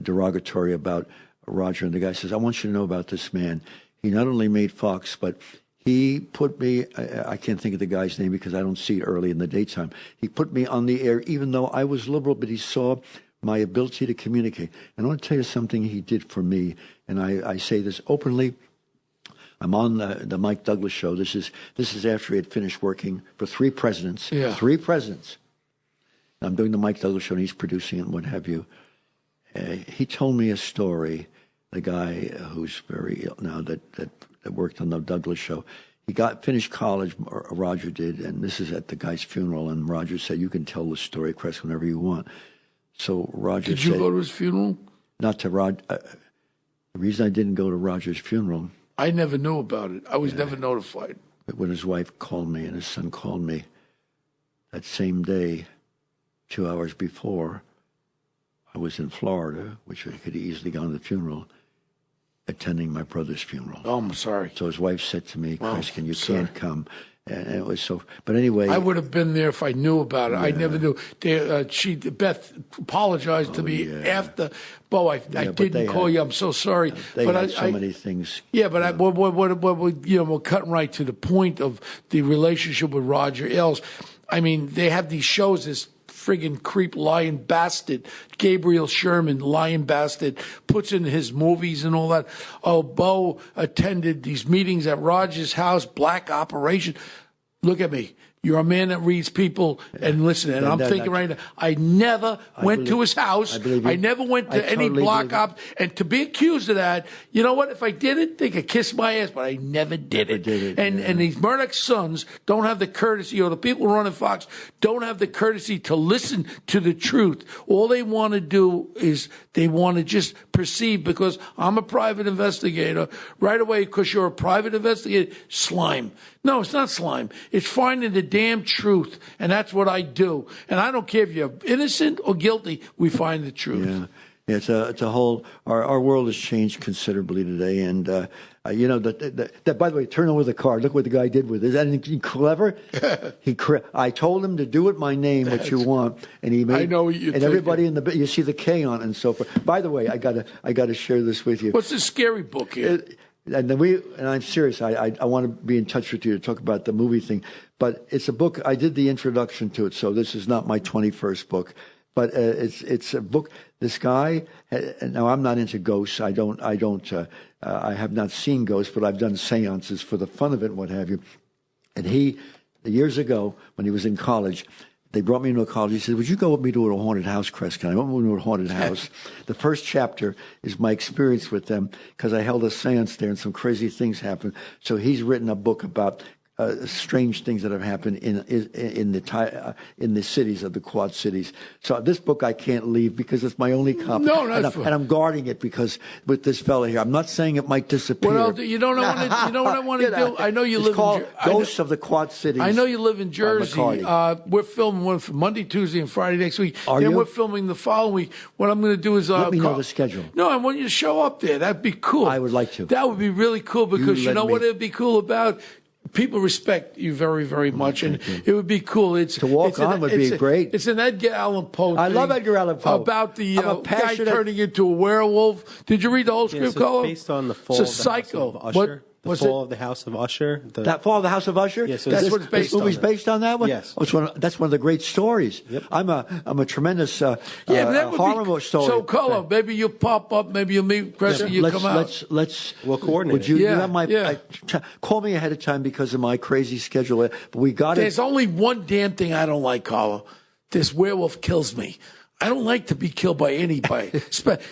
derogatory about Roger, and the guy says, I want you to know about this man. He not only made Fox, but he put me, I can't think of the guy's name because I don't see it early in the daytime. He put me on the air even though I was liberal, but he saw my ability to communicate. And I want to tell you something he did for me, and I say this openly. I'm on the Mike Douglas show. This is after he had finished working for 3 presidents. Yeah. 3 presidents. And I'm doing the Mike Douglas show, and he's producing it and what have you. He told me a story, the guy who's very ill now that worked on the Douglas show. He finished college, Roger did, and this is at the guy's funeral, and Roger said, you can tell the story, Kreskin, whenever you want. So Roger said... Did you go to his funeral? Not to Roger. The reason I didn't go to Roger's funeral... I never knew about it. I was never notified. But when his wife called me and his son called me that same day, 2 hours before... I was in Florida, which I could easily gone to the funeral, attending my brother's funeral. Oh, I'm sorry. So his wife said to me, Kreskin, you can't come. And it was so, but anyway. I would have been there if I knew about it. Yeah. I never knew. Beth apologized to me after. Bo, I didn't call you. I'm so sorry. They had so many things. Yeah, but we're cutting right to the point of the relationship with Roger Ailes. I mean, they have these shows, this friggin' creep lying bastard, Gabriel Sherman, lying bastard, puts in his movies and all that. Oh, Bo attended these meetings at Roger's house, black operation. Look at me. You're a man that reads people and listen. And I'm thinking right now, I never went to his house. I never went to any block up. And to be accused of that, you know what? If I did it, they could kiss my ass, but I never did it. And these Murdoch sons don't have the courtesy, or the people running Fox don't have the courtesy to listen to the truth. All they want to do is they want to just perceive, because I'm a private investigator, right away, because you're a private investigator, slime. No, it's not slime. It's finding the damn truth, and that's what I do. And I don't care if you're innocent or guilty, we find the truth. Yeah, it's a whole. Our world has changed considerably today, and that. By the way, turn over the card. Look what the guy did with it. Is that anything clever? I told him to do it my name, what you want, and he made. I know what you're and everybody in the you see the K on it and so forth. By the way, I gotta share this with you. What's this scary book here? And I'm serious. I want to be in touch with you to talk about the movie thing. But it's a book. I did the introduction to it, so this is not my 21st book. But it's a book. This guy. Now I'm not into ghosts. I have not seen ghosts, but I've done seances for the fun of it and what have you. And years ago, when he was in college, they brought me into a college. He said, would you go with me to a haunted house, Kreskin? I went with him to a haunted house. The first chapter is my experience with them, because I held a seance there and some crazy things happened. So he's written a book about strange things that have happened in the cities of the Quad Cities. So this book I can't leave because it's my only copy. No, that's and I'm guarding it because with this fella here, I'm not saying it might disappear. Well, you know what I want to do? I know you live in Ghosts of the Quad Cities. I know you live in Jersey. We're filming one for Monday, Tuesday, and Friday next week. Then we're filming the following week. What I'm going to do is let me know the schedule. No, I want you to show up there. That'd be cool. I would like to. That would be really cool because you know what it'd be cool about? People respect you very, very much, and it would be cool. To walk on would be great. It's an Edgar Allan Poe. I love Edgar Allan Poe. About the guy turning into a werewolf. Did you read the whole script, Carlo? It's based on the fall of the House of Usher. The Fall of the House of Usher. That Fall of the House of Usher? Yeah, so that's what it's based on. This movie's based on that one? Yes. Oh, that's one of the great stories. Yep. I'm a tremendous horror story. So, Carlo, maybe you'll pop up. Maybe you'll meet Kreskin. You come out. We'll coordinate. Would you have my call me ahead of time because of my crazy schedule? But we got it. There's only one damn thing I don't like, Carlo. This werewolf kills me. I don't like to be killed by anybody.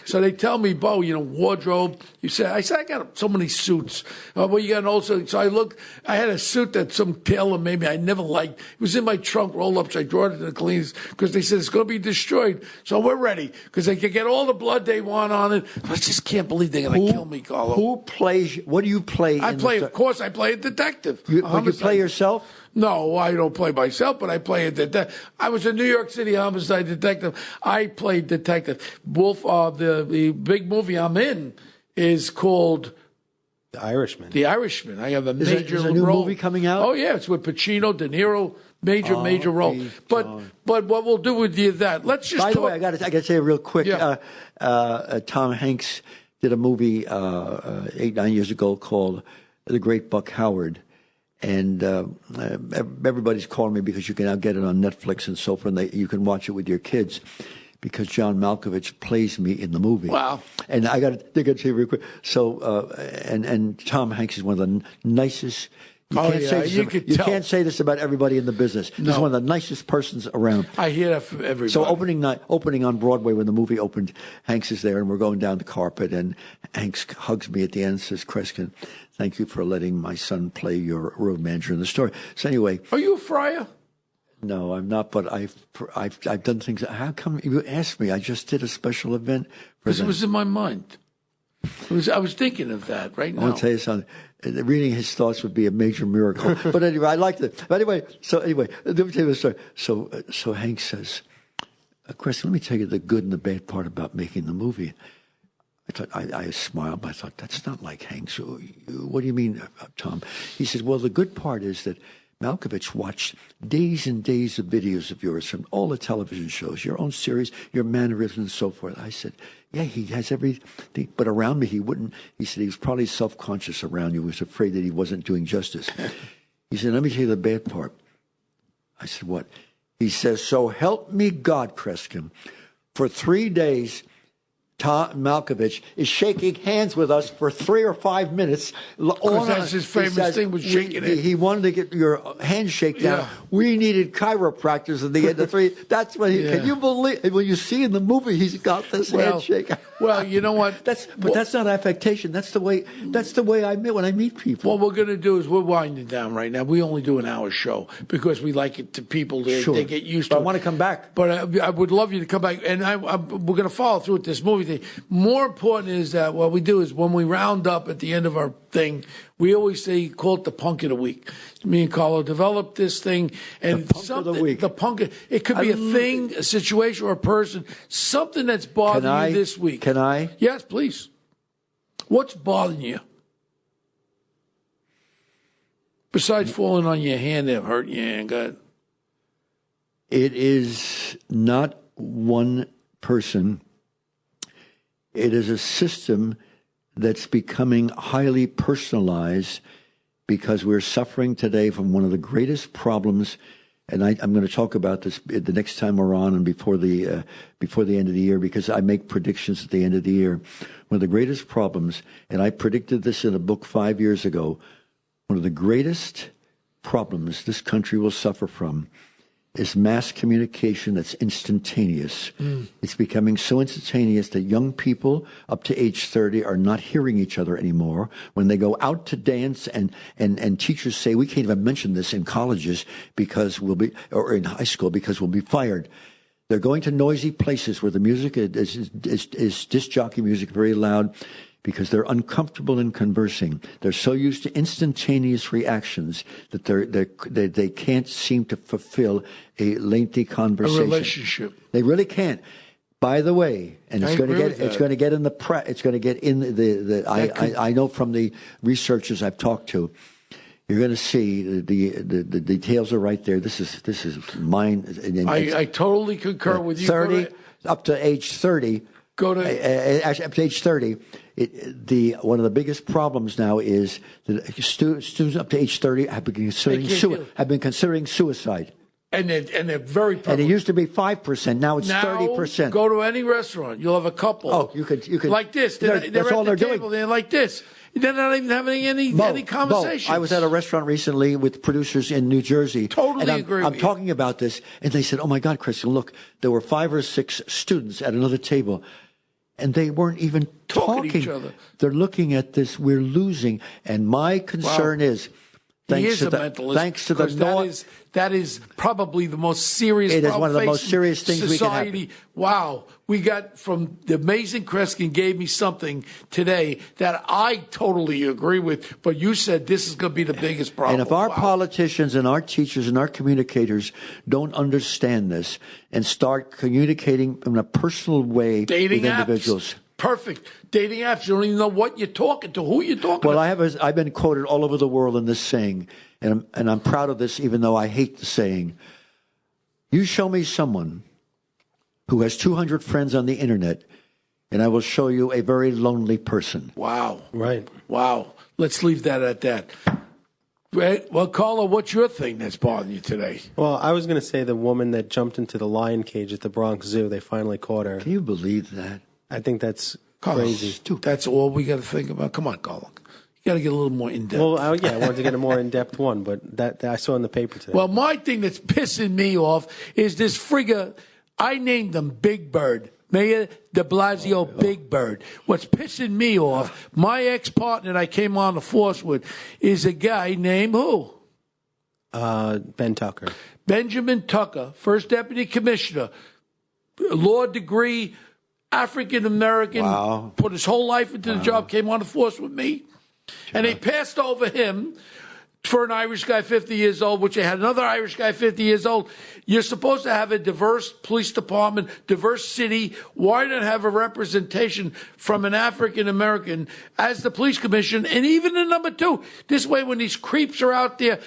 So they tell me, Bo, wardrobe. I said, I got so many suits. Well, you got an old suit. So I had a suit that some tailor made me. I never liked. It was in my trunk, rolled up. So I brought it to the cleaners because they said it's going to be destroyed. So we're ready because they can get all the blood they want on it. I just can't believe they're going to kill me, Carlo. What do you play? Of course, I play a detective. You play yourself? No, I don't play myself, but I play a detective. I was a New York City homicide detective. I played detective. Wolf, the big movie I'm in is called The Irishman. The Irishman. I have a major role. Is a new movie coming out? Oh, yeah. It's with Pacino, De Niro, major role. But what we'll do with that, let's just By the way, I got to say real quick, Tom Hanks did a movie 8-9 years ago called The Great Buck Howard. And everybody's calling me because you can now get it on Netflix and so forth. And you can watch it with your kids because John Malkovich plays me in the movie. Wow! And I got to say real quick. So and Tom Hanks is one of the nicest. You can't say this about everybody in the business. No. He's one of the nicest persons around. I hear that from everybody. So opening on Broadway when the movie opened, Hanks is there and we're going down the carpet and Hanks hugs me at the end and says, Kreskin, thank you for letting my son play your road manager in the story. So anyway. Are you a friar? No, I'm not, but I've done things. How come you asked me? I just did a special event. Because it was in my mind. I was thinking of that right now. I want to tell you something. Reading his thoughts would be a major miracle. But anyway, I liked it. But anyway, let me tell you the story. So Hank says, Chris, let me tell you the good and the bad part about making the movie. I thought I smiled, but I thought that's not like Hank. So what do you mean, Tom? He says, well, the good part is that Malkovich watched days and days of videos of yours from all the television shows, your own series, your mannerisms, and so forth. I said, yeah, he has everything, but around me he wouldn't. He said he was probably self-conscious around you. He was afraid that he wasn't doing justice. He said, let me tell you the bad part. I said, what? He says, so help me God, Kreskin. For 3 days, Tom Malkovich is shaking hands with us for 3 or 5 minutes. Because that's his famous thing was shaking it. He wanted to get your handshake down. Yeah. We needed chiropractors at the end of 3. That's what can you believe? When you see in the movie, he's got this handshake. Well, you know what? That's not affectation. That's the way I meet when I meet people. What we're going to do is we're winding down right now. We only do an hour show because we like it to people. They get used to it. I want to come back. But I would love you to come back. And we're going to follow through with this movie thing. More important is that what we do is when we round up at the end of our thing, we always call it the punk of the week. Me and Carlo developed this thing, and the punk of the week. It could be a thing, a situation, or a person, something that's bothering you this week. Can I? Yes, please. What's bothering you? Besides falling on your hand and hurting your hand, go ahead. It is not one person. It is a system that's becoming highly personalized because we're suffering today from one of the greatest problems, and I'm going to talk about this the next time we're on and before the end of the year, because I make predictions at the end of the year. One of the greatest problems, and I predicted this in a book 5 years ago, one of the greatest problems this country will suffer from is mass communication that's instantaneous. It's becoming so instantaneous that young people up to age 30 are not hearing each other anymore. When they go out to dance and teachers say, we can't even mention this in colleges or in high school because we'll be fired. They're going to noisy places where the music is disc jockey music, very loud, because they're uncomfortable in conversing. They're so used to instantaneous reactions that they can't seem to fulfill a lengthy conversation. A relationship. They really can't. By the way, and it's going to get in the I know from the researchers I've talked to, you're going to see the details are right there. This is mine. I totally concur with you. 30 up to age 30. Up to age 30. One of the biggest problems now is that students up to age 30 have been considering suicide. And they're very prevalent. And it used to be 5%. Now it's 30%. Go to any restaurant. You'll have a couple. Oh, you could like this. They're all they're doing. They're like this. They're not even having any conversations. I was at a restaurant recently with producers in New Jersey. Totally agree. I'm talking about this, and they said, "Oh my God, Kristen, look, there were 5 or 6 students at another table." And they weren't even talking to each other. They're looking at this. We're losing. And my concern is, thanks to the that is probably the most serious. It is one of the most serious things society. We can have. Wow, we got from the Amazing Kreskin gave me something today that I totally agree with. But you said this is going to be the biggest problem. And if our politicians and our teachers and our communicators don't understand this and start communicating in a personal way with individuals. Perfect. Dating apps, you don't even know what you're talking to, who you're talking to. Well, I've been quoted all over the world in this saying, and I'm proud of this, even though I hate the saying. You show me someone who has 200 friends on the internet, and I will show you a very lonely person. Wow. Right. Wow. Let's leave that at that. Right. Well, Carlo, what's your thing that's bothering you today? Well, I was going to say the woman that jumped into the lion cage at the Bronx Zoo, they finally caught her. Can you believe that? I think that's Carlo, crazy. That's all we got to think about. Come on, Carlo. You got to get a little more in-depth. Well, I wanted to get a more in-depth one, but that I saw in the paper today. Well, my thing that's pissing me off is this frigga. I named them Big Bird. Mayor de Blasio, Big Bird. What's pissing me off, my ex-partner that I came on the force with is a guy named who? Ben Tucker. Benjamin Tucker, first deputy commissioner, law degree, African-American, put his whole life into the job, came on the force with me. And they passed over him for an Irish guy 50 years old, which they had another Irish guy 50 years old. You're supposed to have a diverse police department, diverse city. Why not have a representation from an African-American as the police commission? And even in number 2, this way when these creeps are out there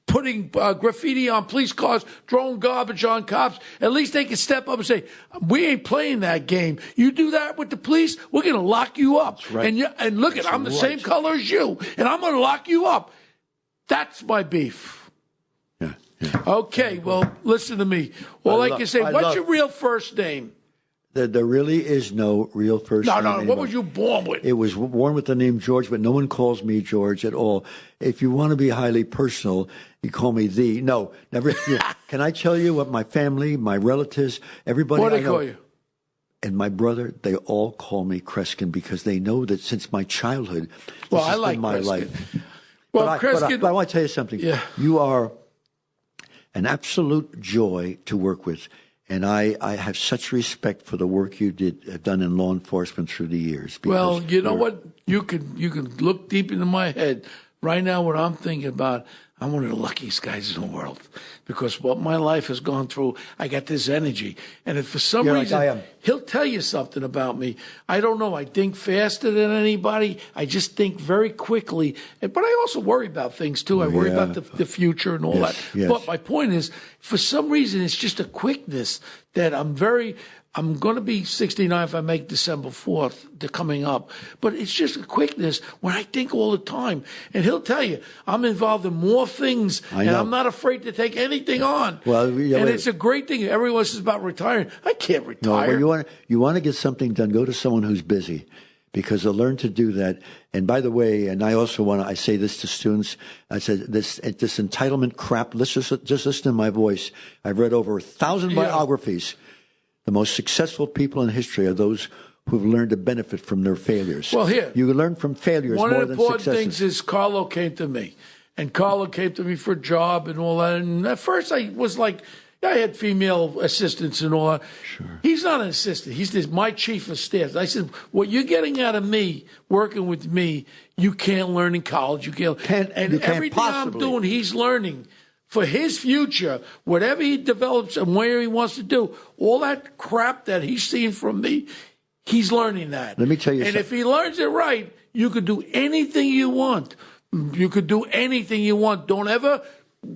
putting graffiti on police cars, throwing garbage on cops, at least they can step up and say, we ain't playing that game. You do that with the police, we're going to lock you up. That's right. And look, I'm the same color as you, and I'm going to lock you up. That's my beef. Yeah. Okay, well, listen to me. All I can say, what's your real first name? There really is no real first name. No. What was you born with? It was born with the name George, but no one calls me George at all. If you want to be highly personal, you call me the. No, never. Can I tell you what my family, my relatives, everybody What do I they know, call you? and my brother, they all call me Kreskin because they know that since my childhood, Well, this I has like been my Kreskin. life. Well, but I want to tell you something. Yeah. You are an absolute joy to work with. And I have such respect for the work you have done in law enforcement through the years. Well, you know what? You can look deep into my head. Right now, what I'm thinking about, I'm one of the luckiest guys in the world because what my life has gone through, I got this energy. And if for some reason, he'll tell you something about me. I don't know. I think faster than anybody. I just think very quickly. But I also worry about things, too. I worry about the future and all that. Yes. But my point is, for some reason, it's just a quickness that I'm going to be 69 if I make December 4th, they're coming up. But it's just a quickness when I think all the time. And he'll tell you, I'm involved in more things, and I'm not afraid to take anything on. Well, it's a great thing. Everyone says about retiring. I can't retire. No, when you want to get something done, go to someone who's busy. because they'll learn to do that. And by the way, and I also I say this to students, I said this entitlement crap, just listen to my voice. I've read over 1,000 biographies. The most successful people in history are those who've learned to benefit from their failures. Well, here. You learn from failures more than successes. One of the important things is Carlo came to me. And Carlo came to me for a job and all that. And at first I was like, I had female assistants and all that. Sure. He's not an assistant. He's just my chief of staff. I said, what you're getting out of me, working with me, you can't learn in college. You can't everything possibly. I'm doing, he's learning. For his future, whatever he develops and where he wants to do, all that crap that he's seen from me, he's learning that. Let me tell you something. something. If he learns it right, you could do anything you want. You could do anything you want. Don't ever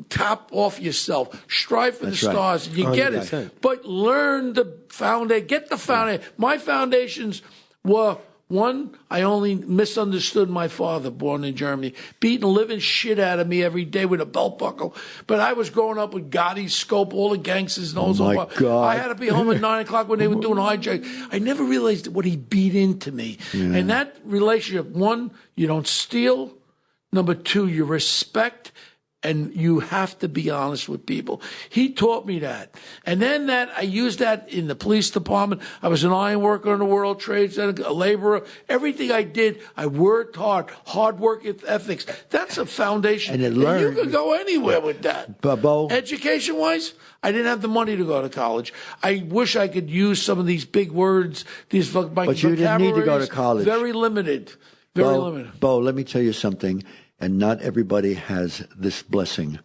top off yourself. Strive for the stars. And you get it. But learn the foundation. Get the foundation. My foundations were... One, I only misunderstood my father, born in Germany, beating the living shit out of me every day with a belt buckle. But I was growing up with Gotti's Scope, all the gangsters and all my God. I had to be home at 9 o'clock when they were doing hijack. I never realized what he beat into me. Yeah. And that relationship, one, you don't steal. Number two, you respect. And you have to be honest with people. He taught me that. And then I used that in the police department. I was an iron worker in the World Trade Center, a laborer. Everything I did, I worked hard work ethics. That's a foundation. And you could go anywhere with that. Bo, education-wise, I didn't have the money to go to college. I wish I could use some of these big words, but you didn't need to go to college. Very limited. Very limited. Bo, let me tell you something. And not everybody has this blessing.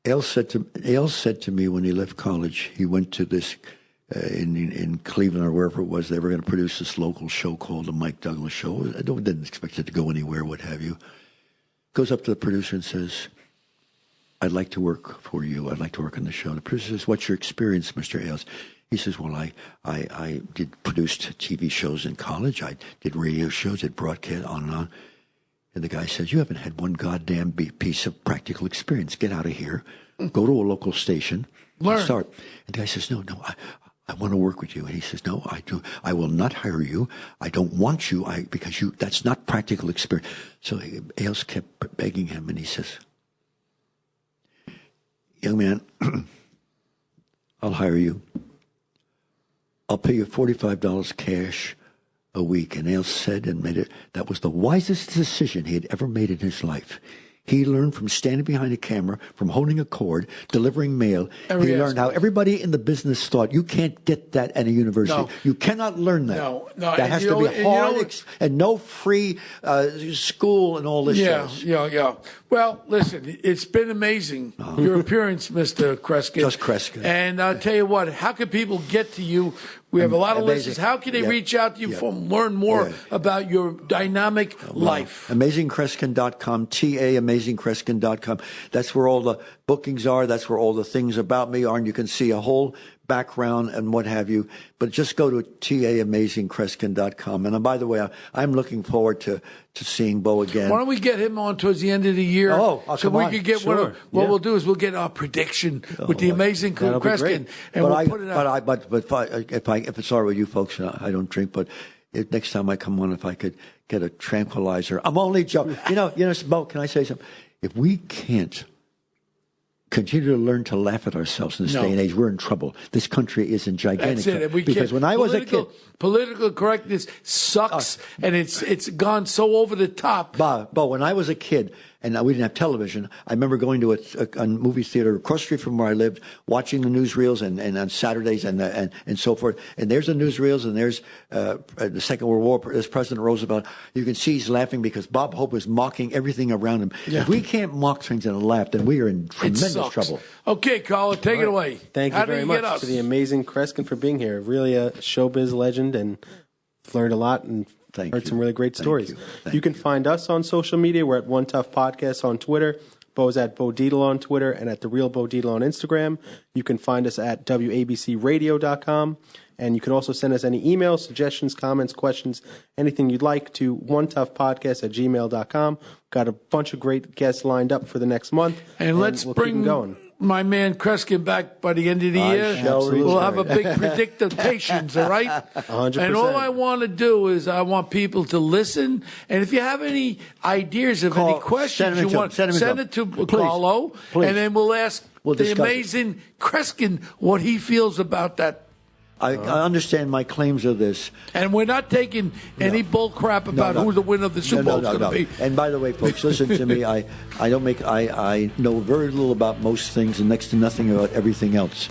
Ale said to me when he left college, he went to this, in Cleveland or wherever it was, they were going to produce this local show called the Mike Douglas Show. I didn't expect it to go anywhere, what have you. Goes up to the producer and says, I'd like to work for you. I'd like to work on the show. The producer says, what's your experience, Mr. Ailes? He says, well, I produced TV shows in college. I did radio shows, did broadcast, on and on. And the guy says, you haven't had one goddamn piece of practical experience. Get out of here. Go to a local station. Learn. Start. And the guy says, no, I want to work with you. And he says, no, I do. I will not hire you. I don't want you because that's not practical experience. So Ailes kept begging him, and he says, young man, I'll hire you. I'll pay you $45 cash a week. And Ailes said and made it, that was the wisest decision he had ever made in his life. He learned from standing behind a camera, from holding a cord, delivering mail. He learned how everybody in the business thought. You can't get that at a university. No. You cannot learn that. No. That has to be hard and no free school and all this stuff. Yeah. Well, listen, it's been amazing, your appearance, Mr. Kreskin. Just Kreskin. And I'll tell you what, how can people get to you? We have a lot of listeners. How can they reach out to you learn more about your dynamic life? AmazingKreskin.com, amazingkreskin.com. That's where all the bookings are. That's where all the things about me are. And you can see a whole background and what have you. But just go to amazingkreskin.com. And by the way, I'm looking forward to seeing Bo again. Why don't we get him on towards the end of the year? So we could get what we'll do is we'll get our prediction with the Amazing Kreskin, and we'll put it out. But if it's all right with you folks, I don't drink, but next time I come on, if I could get a tranquilizer. I'm only joking. You know, Bo, can I say something? If we can't continue to learn to laugh at ourselves in this day and age, we're in trouble. This country is in gigantic trouble. Because when I was a kid, political correctness sucks, and it's gone so over the top. But when I was a kid, and we didn't have television, I remember going to a movie theater across the street from where I lived, watching the newsreels, and on Saturdays and so forth. And there's the newsreels, and there's the Second World War. There's President Roosevelt. You can see he's laughing because Bob Hope is mocking everything around him. Yeah. If we can't mock things and laugh, then we are in tremendous trouble. Okay, Carlo, take it away. Thank you very much to the Amazing Kreskin for being here. Really a showbiz legend, and learned a lot and heard some really great stories. You can find us on social media. We're at One Tough Podcast on Twitter. Bo's at Bo Dietl on Twitter and at The Real Bo Dietl on Instagram. You can find us at WABCRadio.com. And you can also send us any emails, suggestions, comments, questions, anything you'd like to onetoughpodcast@gmail.com. Got a bunch of great guests lined up for the next month. And let's keep them going. my man Kreskin back by the end of the year. We'll have a big predictations, all right? 100%. And all I want to do is I want people to listen. And if you have any ideas of any questions you want, send it to Carlo, and then we'll ask the amazing Kreskin what he feels about that. I understand my claims of this. And we're not taking any bull crap about who the winner of the Super Bowl is going to be. And by the way, folks, listen to me. I know very little about most things and next to nothing about everything else.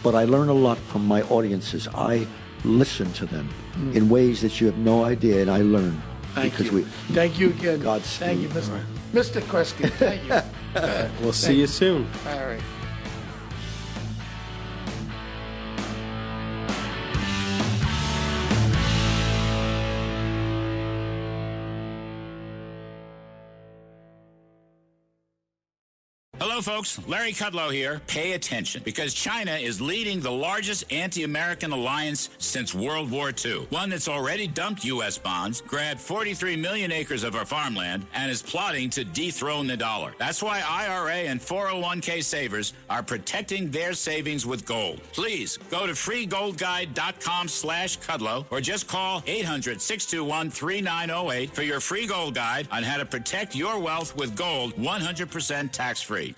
But I learn a lot from my audiences. I listen to them in ways that you have no idea, and I learn. Thank you. Thank you again. Godspeed. Thank you, Mr. Kreskin. Thank you. We'll see you soon. All right. Hello, folks. Larry Kudlow here. Pay attention, because China is leading the largest anti-American alliance since World War II. One that's already dumped U.S. bonds, grabbed 43 million acres of our farmland, and is plotting to dethrone the dollar. That's why IRA and 401k savers are protecting their savings with gold. Please go to freegoldguide.com/Kudlow or just call 800-621-3908 for your free gold guide on how to protect your wealth with gold 100% tax-free.